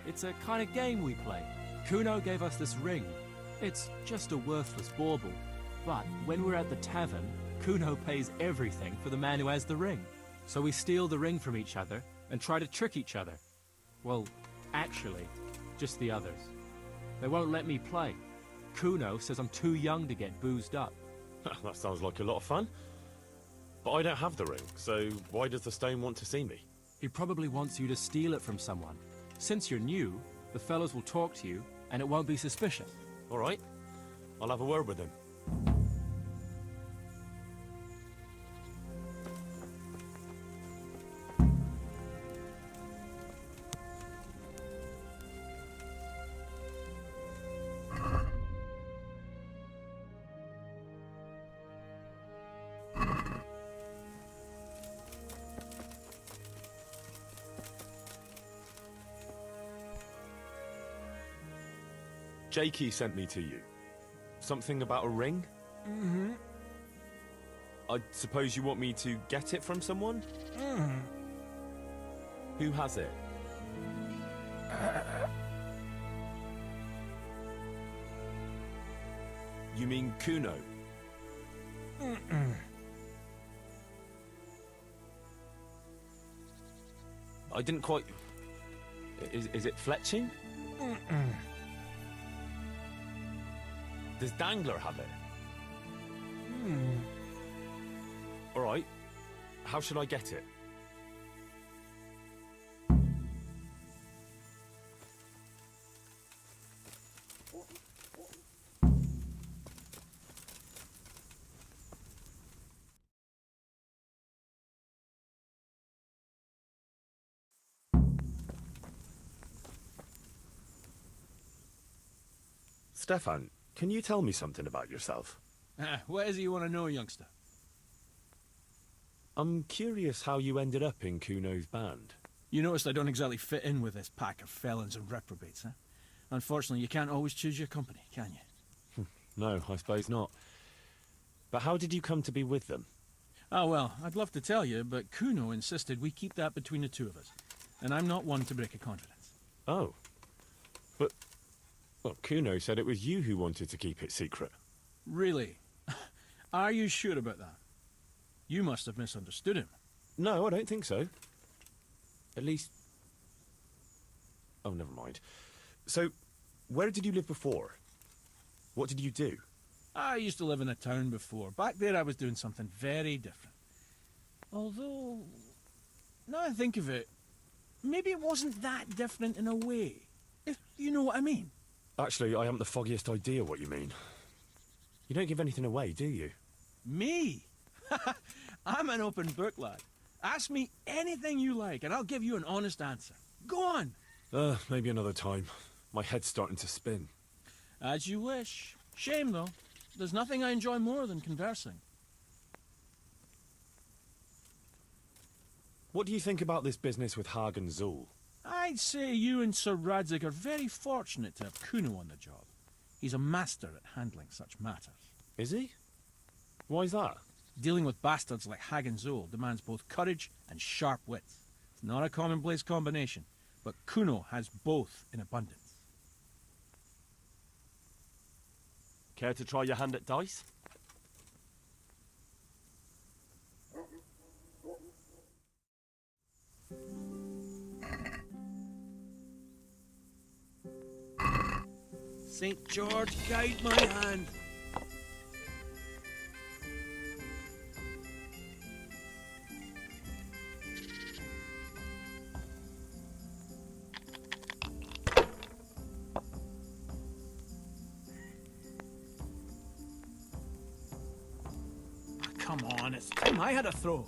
It's a kind of game we play. Kuno gave us this ring. It's just a worthless bauble. But when we're at the tavern, Kuno pays everything for the man who has the ring. So we steal the ring from each other and try to trick each other. Well, actually, just the others. They won't let me play. Kuno says I'm too young to get boozed up. That sounds like a lot of fun. But I don't have the ring, so why does the stone want to see me? He probably wants you to steal it from someone. Since you're new, the fellows will talk to you, and it won't be suspicious. All right. I'll have a word with him. Jakey sent me to you. Something about a ring? Mm-hmm. I suppose you want me to get it from someone? Mm-hmm. Who has it? You mean Kuno? Mm-mm. I didn't quite... Is it Fletching? Mm-mm. Does Dangler have it? Hmm. All right. How should I get it? Stefan, can you tell me something about yourself? What is it you want to know, youngster? I'm curious how you ended up in Kuno's band. You noticed I don't exactly fit in with this pack of felons and reprobates, huh? Unfortunately, you can't always choose your company, can you? No, I suppose not. But how did you come to be with them? Oh, well, I'd love to tell you, but Kuno insisted we keep that between the two of us. And I'm not one to break a confidence. Oh. But, well, Kuno said it was you who wanted to keep it secret. Really? Are you sure about that? You must have misunderstood him. No, I don't think so. At least... Oh, never mind. So, where did you live before? What did you do? I used to live in a town before. Back there I was doing something very different. Although, now I think of it, maybe it wasn't that different in a way. If you know what I mean. Actually, I haven't the foggiest idea what you mean. You don't give anything away, do you? Me? I'm an open book, lad. Ask me anything you like, and I'll give you an honest answer. Go on. Maybe another time. My head's starting to spin. As you wish. Shame, though. There's nothing I enjoy more than conversing. What do you think about this business with Hagen Zul? I'd say you and Sir Radzig are very fortunate to have Kuno on the job. He's a master at handling such matters. Is he? Why's that? Dealing with bastards like Hagen Zul demands both courage and sharp wits. It's not a commonplace combination, but Kuno has both in abundance. Care to try your hand at dice? St. George, guide my hand. Come on, it's time I had a throw.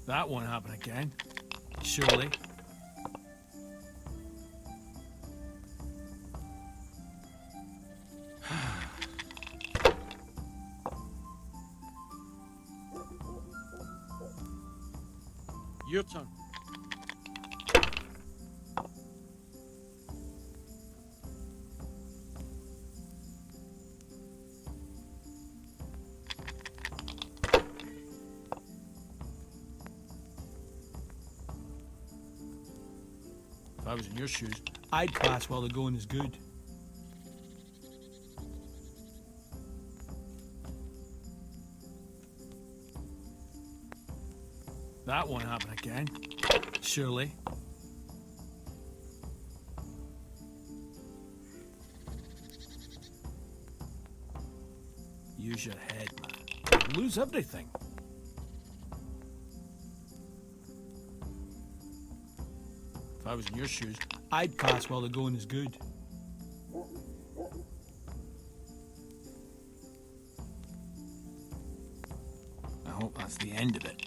That won't happen again. Surely. Your turn. If I was in your shoes, I'd pass while the going is good. That won't happen again. Surely. Use your head, man. You'll lose everything. If I was in your shoes, I'd pass while the going is good. I hope that's the end of it.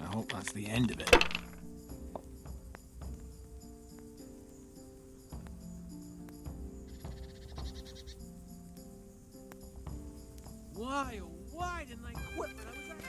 I hope that's the end of it. Why, oh why didn't I quit when I was ahead?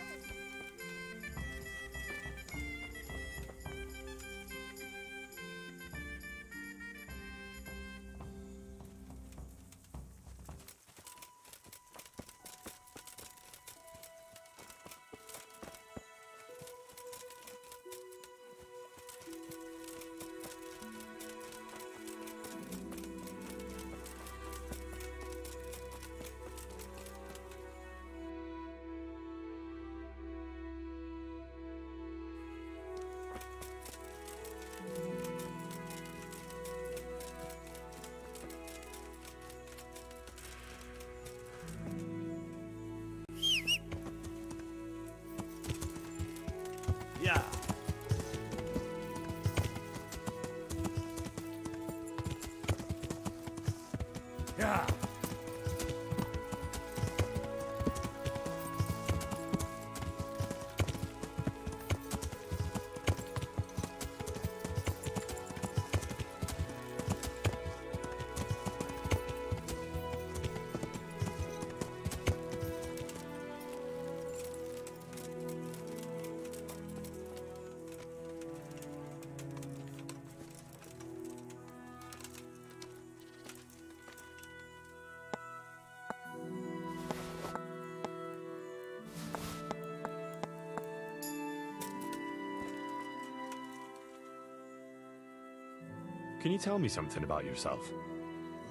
Can you tell me something about yourself?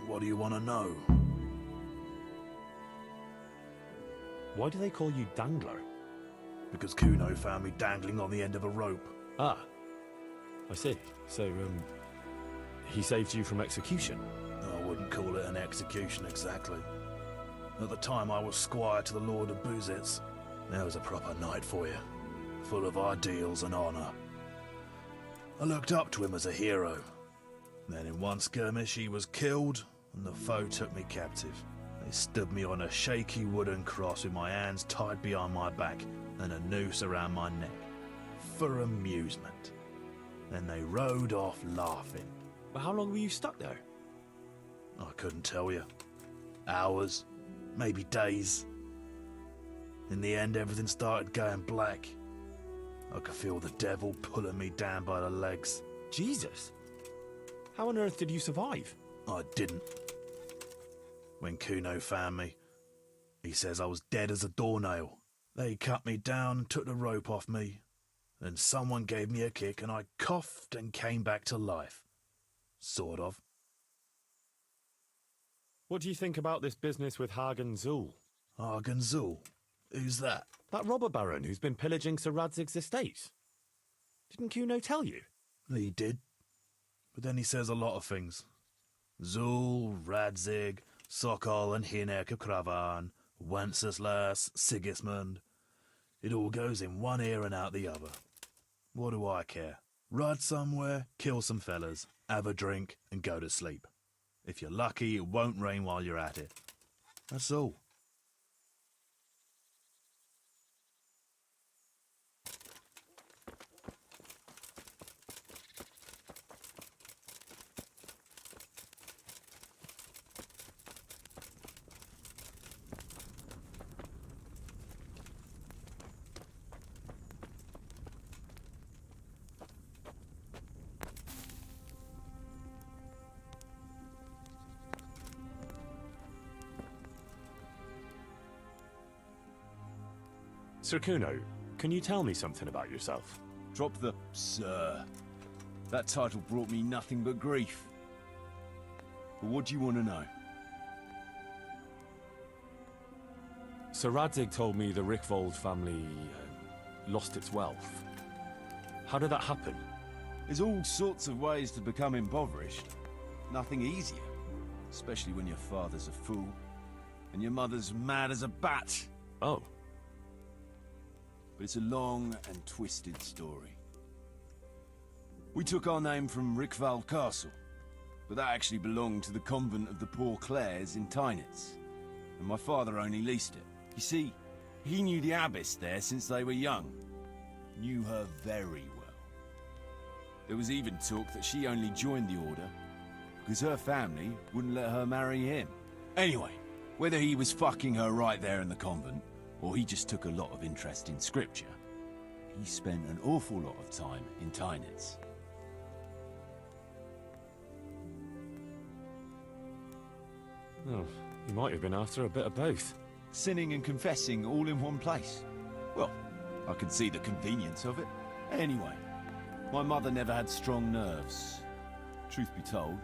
What do you want to know? Why do they call you Dangler? Because Kuno found me dangling on the end of a rope. Ah, I see. So, he saved you from execution? I wouldn't call it an execution exactly. At the time I was squire to the Lord of Buzitz. That was a proper night for you, full of ideals and honour. I looked up to him as a hero. Then in one skirmish he was killed, and the foe took me captive. They stood me on a shaky wooden cross with my hands tied behind my back and a noose around my neck, for amusement. Then they rode off laughing. But how long were you stuck there? I couldn't tell you. Hours, maybe days. In the end, everything started going black. I could feel the devil pulling me down by the legs. Jesus! How on earth did you survive? I didn't. When Kuno found me, he says I was dead as a doornail. They cut me down and took the rope off me. Then someone gave me a kick and I coughed and came back to life. Sort of. What do you think about this business with Hagen Zul? Hagen Zul? Who's that? That robber baron who's been pillaging Sir Radzig's estate. Didn't Kuno tell you? He did. But then he says a lot of things. Zul, Radzig, Sokol and Hinek of Kravan, Wenceslas, Sigismund. It all goes in one ear and out the other. What do I care? Ride somewhere, kill some fellas, have a drink and go to sleep. If you're lucky, it won't rain while you're at it. That's all. Sir Kuno, can you tell me something about yourself? Drop the sir. That title brought me nothing but grief. But what do you want to know? Sir Radzig told me the Rickvold family lost its wealth. How did that happen? There's all sorts of ways to become impoverished. Nothing easier. Especially when your father's a fool and your mother's mad as a bat. Oh. But it's a long and twisted story. We took our name from Rickvald Castle, but that actually belonged to the convent of the Poor Clares in Tynitz, and my father only leased it. You see, he knew the abbess there since they were young. Knew her very well. There was even talk that she only joined the order because her family wouldn't let her marry him. Anyway, whether he was fucking her right there in the convent, or he just took a lot of interest in scripture, he spent an awful lot of time in Tynitz. Oh, he might have been after a bit of both. Sinning and confessing all in one place. Well, I can see the convenience of it. Anyway, my mother never had strong nerves. Truth be told,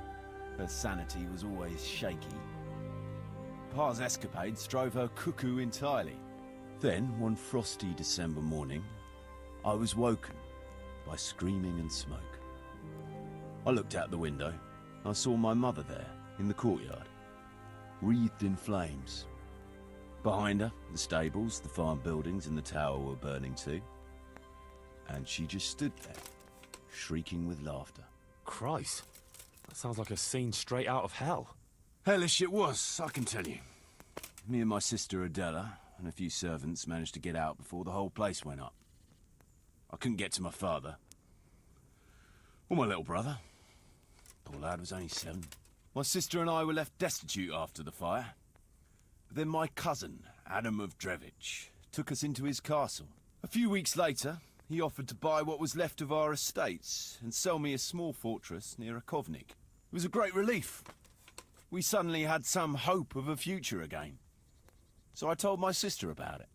her sanity was always shaky. Pa's escapades drove her cuckoo entirely. Then, one frosty December morning, I was woken by screaming and smoke. I looked out the window. I saw my mother there, in the courtyard, wreathed in flames. Behind her, the stables, the farm buildings and the tower were burning too. And she just stood there, shrieking with laughter. Christ, that sounds like a scene straight out of hell. Hellish it was, I can tell you. Me and my sister Adela and a few servants managed to get out before the whole place went up. I couldn't get to my father. Or my little brother. Poor lad was only 7. My sister and I were left destitute after the fire. But then my cousin, Adam of Drevich, took us into his castle. A few weeks later, he offered to buy what was left of our estates and sell me a small fortress near Akovnik. It was a great relief. We suddenly had some hope of a future again. So I told my sister about it.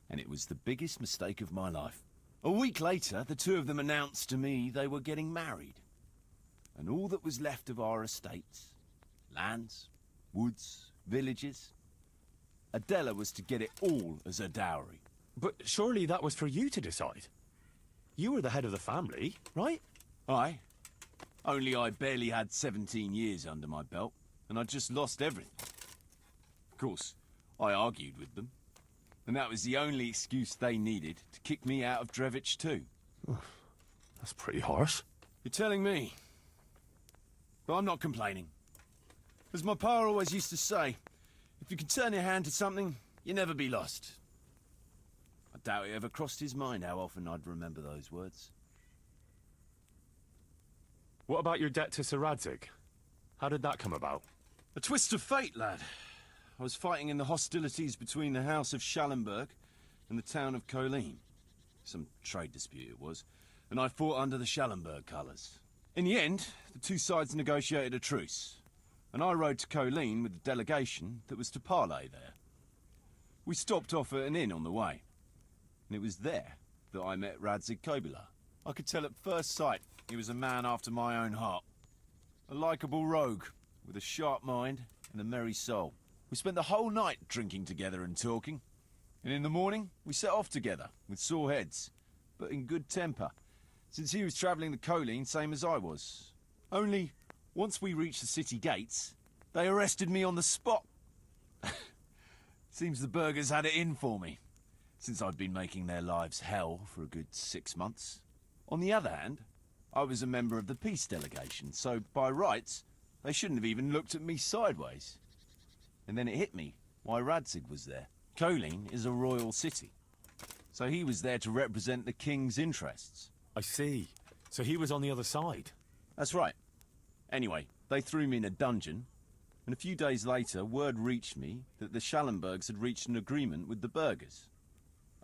And it was the biggest mistake of my life. A week later, the two of them announced to me they were getting married. and all that was left of our estates, lands, woods, villages. Adela was to get it all as a dowry. But surely that was for you to decide. You were the head of the family, right? Aye. Only I barely had 17 years under my belt, and I'd just lost everything. Of course, I argued with them, and that was the only excuse they needed to kick me out of Drevich too. That's pretty harsh. You're telling me. But I'm not complaining. As my pa always used to say, if you can turn your hand to something, you never be lost. I doubt it ever crossed his mind how often I'd remember those words. What about your debt to Sir Radzig? How did that come about? A twist of fate, lad. I was fighting in the hostilities between the House of Schallenberg and the town of Colleen. Some trade dispute it was, and I fought under the Schallenberg colours. In the end, the two sides negotiated a truce, and I rode to Colleen with the delegation that was to parley there. We stopped off at an inn on the way, and it was there that I met Radzig Kobyla. I could tell at first sight he was a man after my own heart. A likeable rogue, with a sharp mind and a merry soul. We spent the whole night drinking together and talking, and in the morning we set off together, with sore heads, but in good temper, since he was travelling the Colleen same as I was. Only, once we reached the city gates, they arrested me on the spot. Seems the burghers had it in for me, since I'd been making their lives hell for a good 6 months. On the other hand, I was a member of the peace delegation, so by rights, they shouldn't have even looked at me sideways. And then it hit me why Radzig was there. Colleen is a royal city, so he was there to represent the king's interests. I see. So he was on the other side. That's right. Anyway, they threw me in a dungeon, and a few days later word reached me that the Schallenbergs had reached an agreement with the burghers.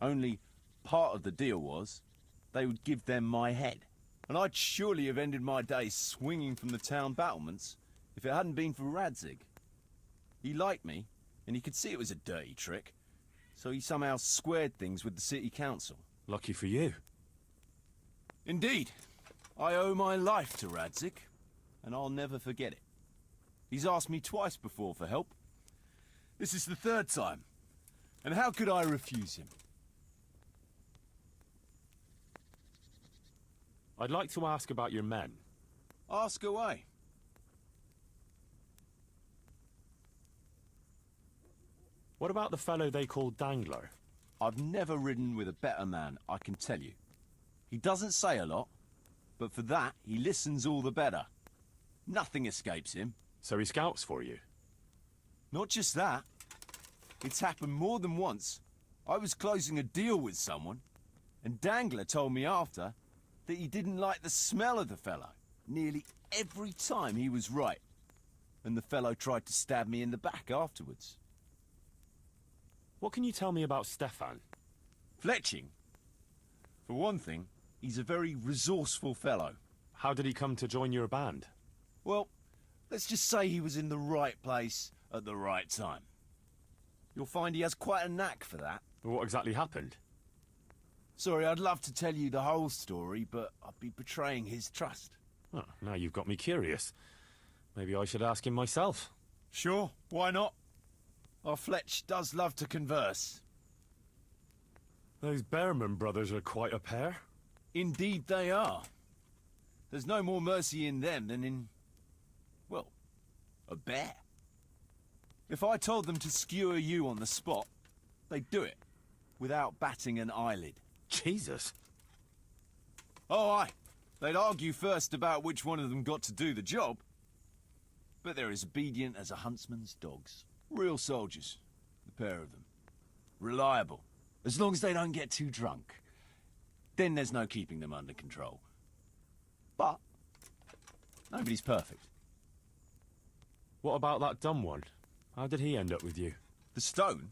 Only part of the deal was they would give them my head. And I'd surely have ended my days swinging from the town battlements if it hadn't been for Radzig. He liked me, and he could see it was a dirty trick, so he somehow squared things with the city council. Lucky for you. Indeed. I owe my life to Radzig, and I'll never forget it. He's asked me twice before for help. This is the third time, and how could I refuse him? I'd like to ask about your men. Ask away. What about the fellow they call Dangler? I've never ridden with a better man, I can tell you. He doesn't say a lot, but for that, he listens all the better. Nothing escapes him. So he scouts for you? Not just that. It's happened more than once. I was closing a deal with someone, and Dangler told me after that he didn't like the smell of the fellow nearly every time he was right, and the fellow tried to stab me in the back afterwards. What can you tell me about Stefan? Fletching? For one thing, he's a very resourceful fellow. How did he come to join your band? Well, let's just say he was in the right place at the right time. You'll find he has quite a knack for that. What exactly happened? Sorry, I'd love to tell you the whole story, but I'd be betraying his trust. Oh, now you've got me curious. Maybe I should ask him myself. Sure, why not? Our Fletch does love to converse. Those Behrman brothers are quite a pair. Indeed they are. There's no more mercy in them than in, well, a bear. If I told them to skewer you on the spot, they'd do it, without batting an eyelid. Jesus. Oh, aye. They'd argue first about which one of them got to do the job. But they're as obedient as a huntsman's dogs. Real soldiers, the pair of them. Reliable, as long as they don't get too drunk. Then there's no keeping them under control. But nobody's perfect. What about that dumb one? How did he end up with you? The stone?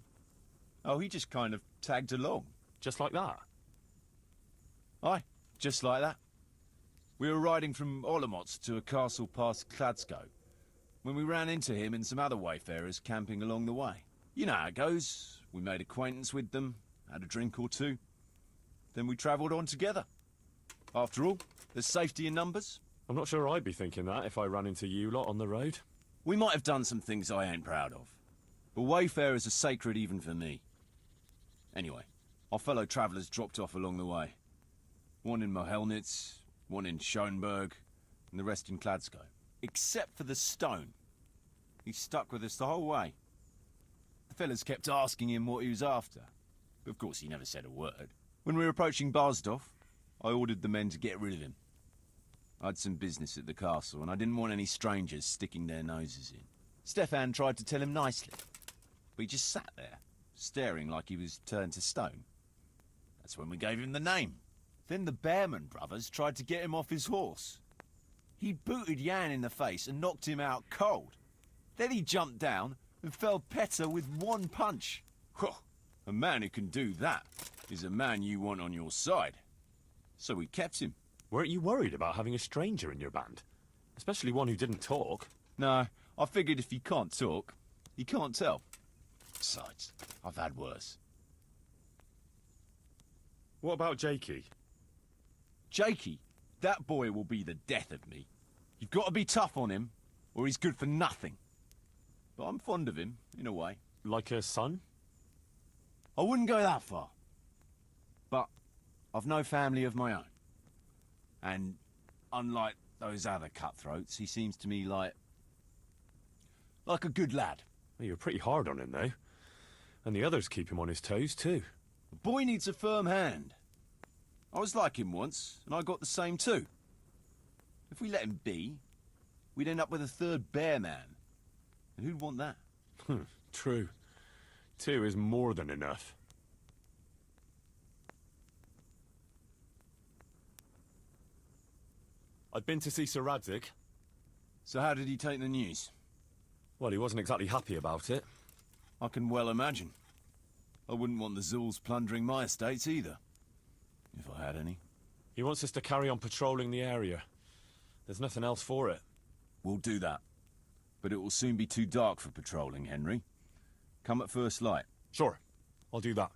Oh, he just kind of tagged along. Just like that? Aye, just like that. We were riding from Olomouc to a castle past Kladsko, when we ran into him and some other wayfarers camping along the way. You know how it goes. We made acquaintance with them, had a drink or two. Then we travelled on together. After all, there's safety in numbers. I'm not sure I'd be thinking that if I ran into you lot on the road. We might have done some things I ain't proud of, but wayfarers are sacred even for me. Anyway, our fellow travellers dropped off along the way. One in Mohelnitz, one in Schoenberg, and the rest in Kladsko. Except for the stone. He stuck with us the whole way. The fellas kept asking him what he was after, but of course he never said a word. When we were approaching Barsdorf, I ordered the men to get rid of him. I had some business at the castle, and I didn't want any strangers sticking their noses in. Stefan tried to tell him nicely, but he just sat there, staring like he was turned to stone. That's when we gave him the name. Then the Bearman brothers tried to get him off his horse. He booted Jan in the face and knocked him out cold. Then he jumped down and felled Petter with one punch. A man who can do that is a man you want on your side. So we kept him. Weren't you worried about having a stranger in your band? Especially one who didn't talk. No, I figured if he can't talk, he can't tell. Besides, I've had worse. What about Jakey? Jakey? That boy will be the death of me. You've got to be tough on him, or he's good for nothing. But I'm fond of him, in a way. Like a son? I wouldn't go that far. But I've no family of my own. And unlike those other cutthroats, he seems to me like a good lad. Well, you're pretty hard on him, though. And the others keep him on his toes, too. The boy needs a firm hand. I was like him once, and I got the same too. If we let him be, we'd end up with a third bear man. And who'd want that? True. 2 is more than enough. I'd been to see Sir Radzig. So how did he take the news? Well, he wasn't exactly happy about it. I can well imagine. I wouldn't want the Zulls plundering my estates either. If I had any. He wants us to carry on patrolling the area. There's nothing else for it. We'll do that. But it will soon be too dark for patrolling, Henry. Come at first light. Sure. I'll do that.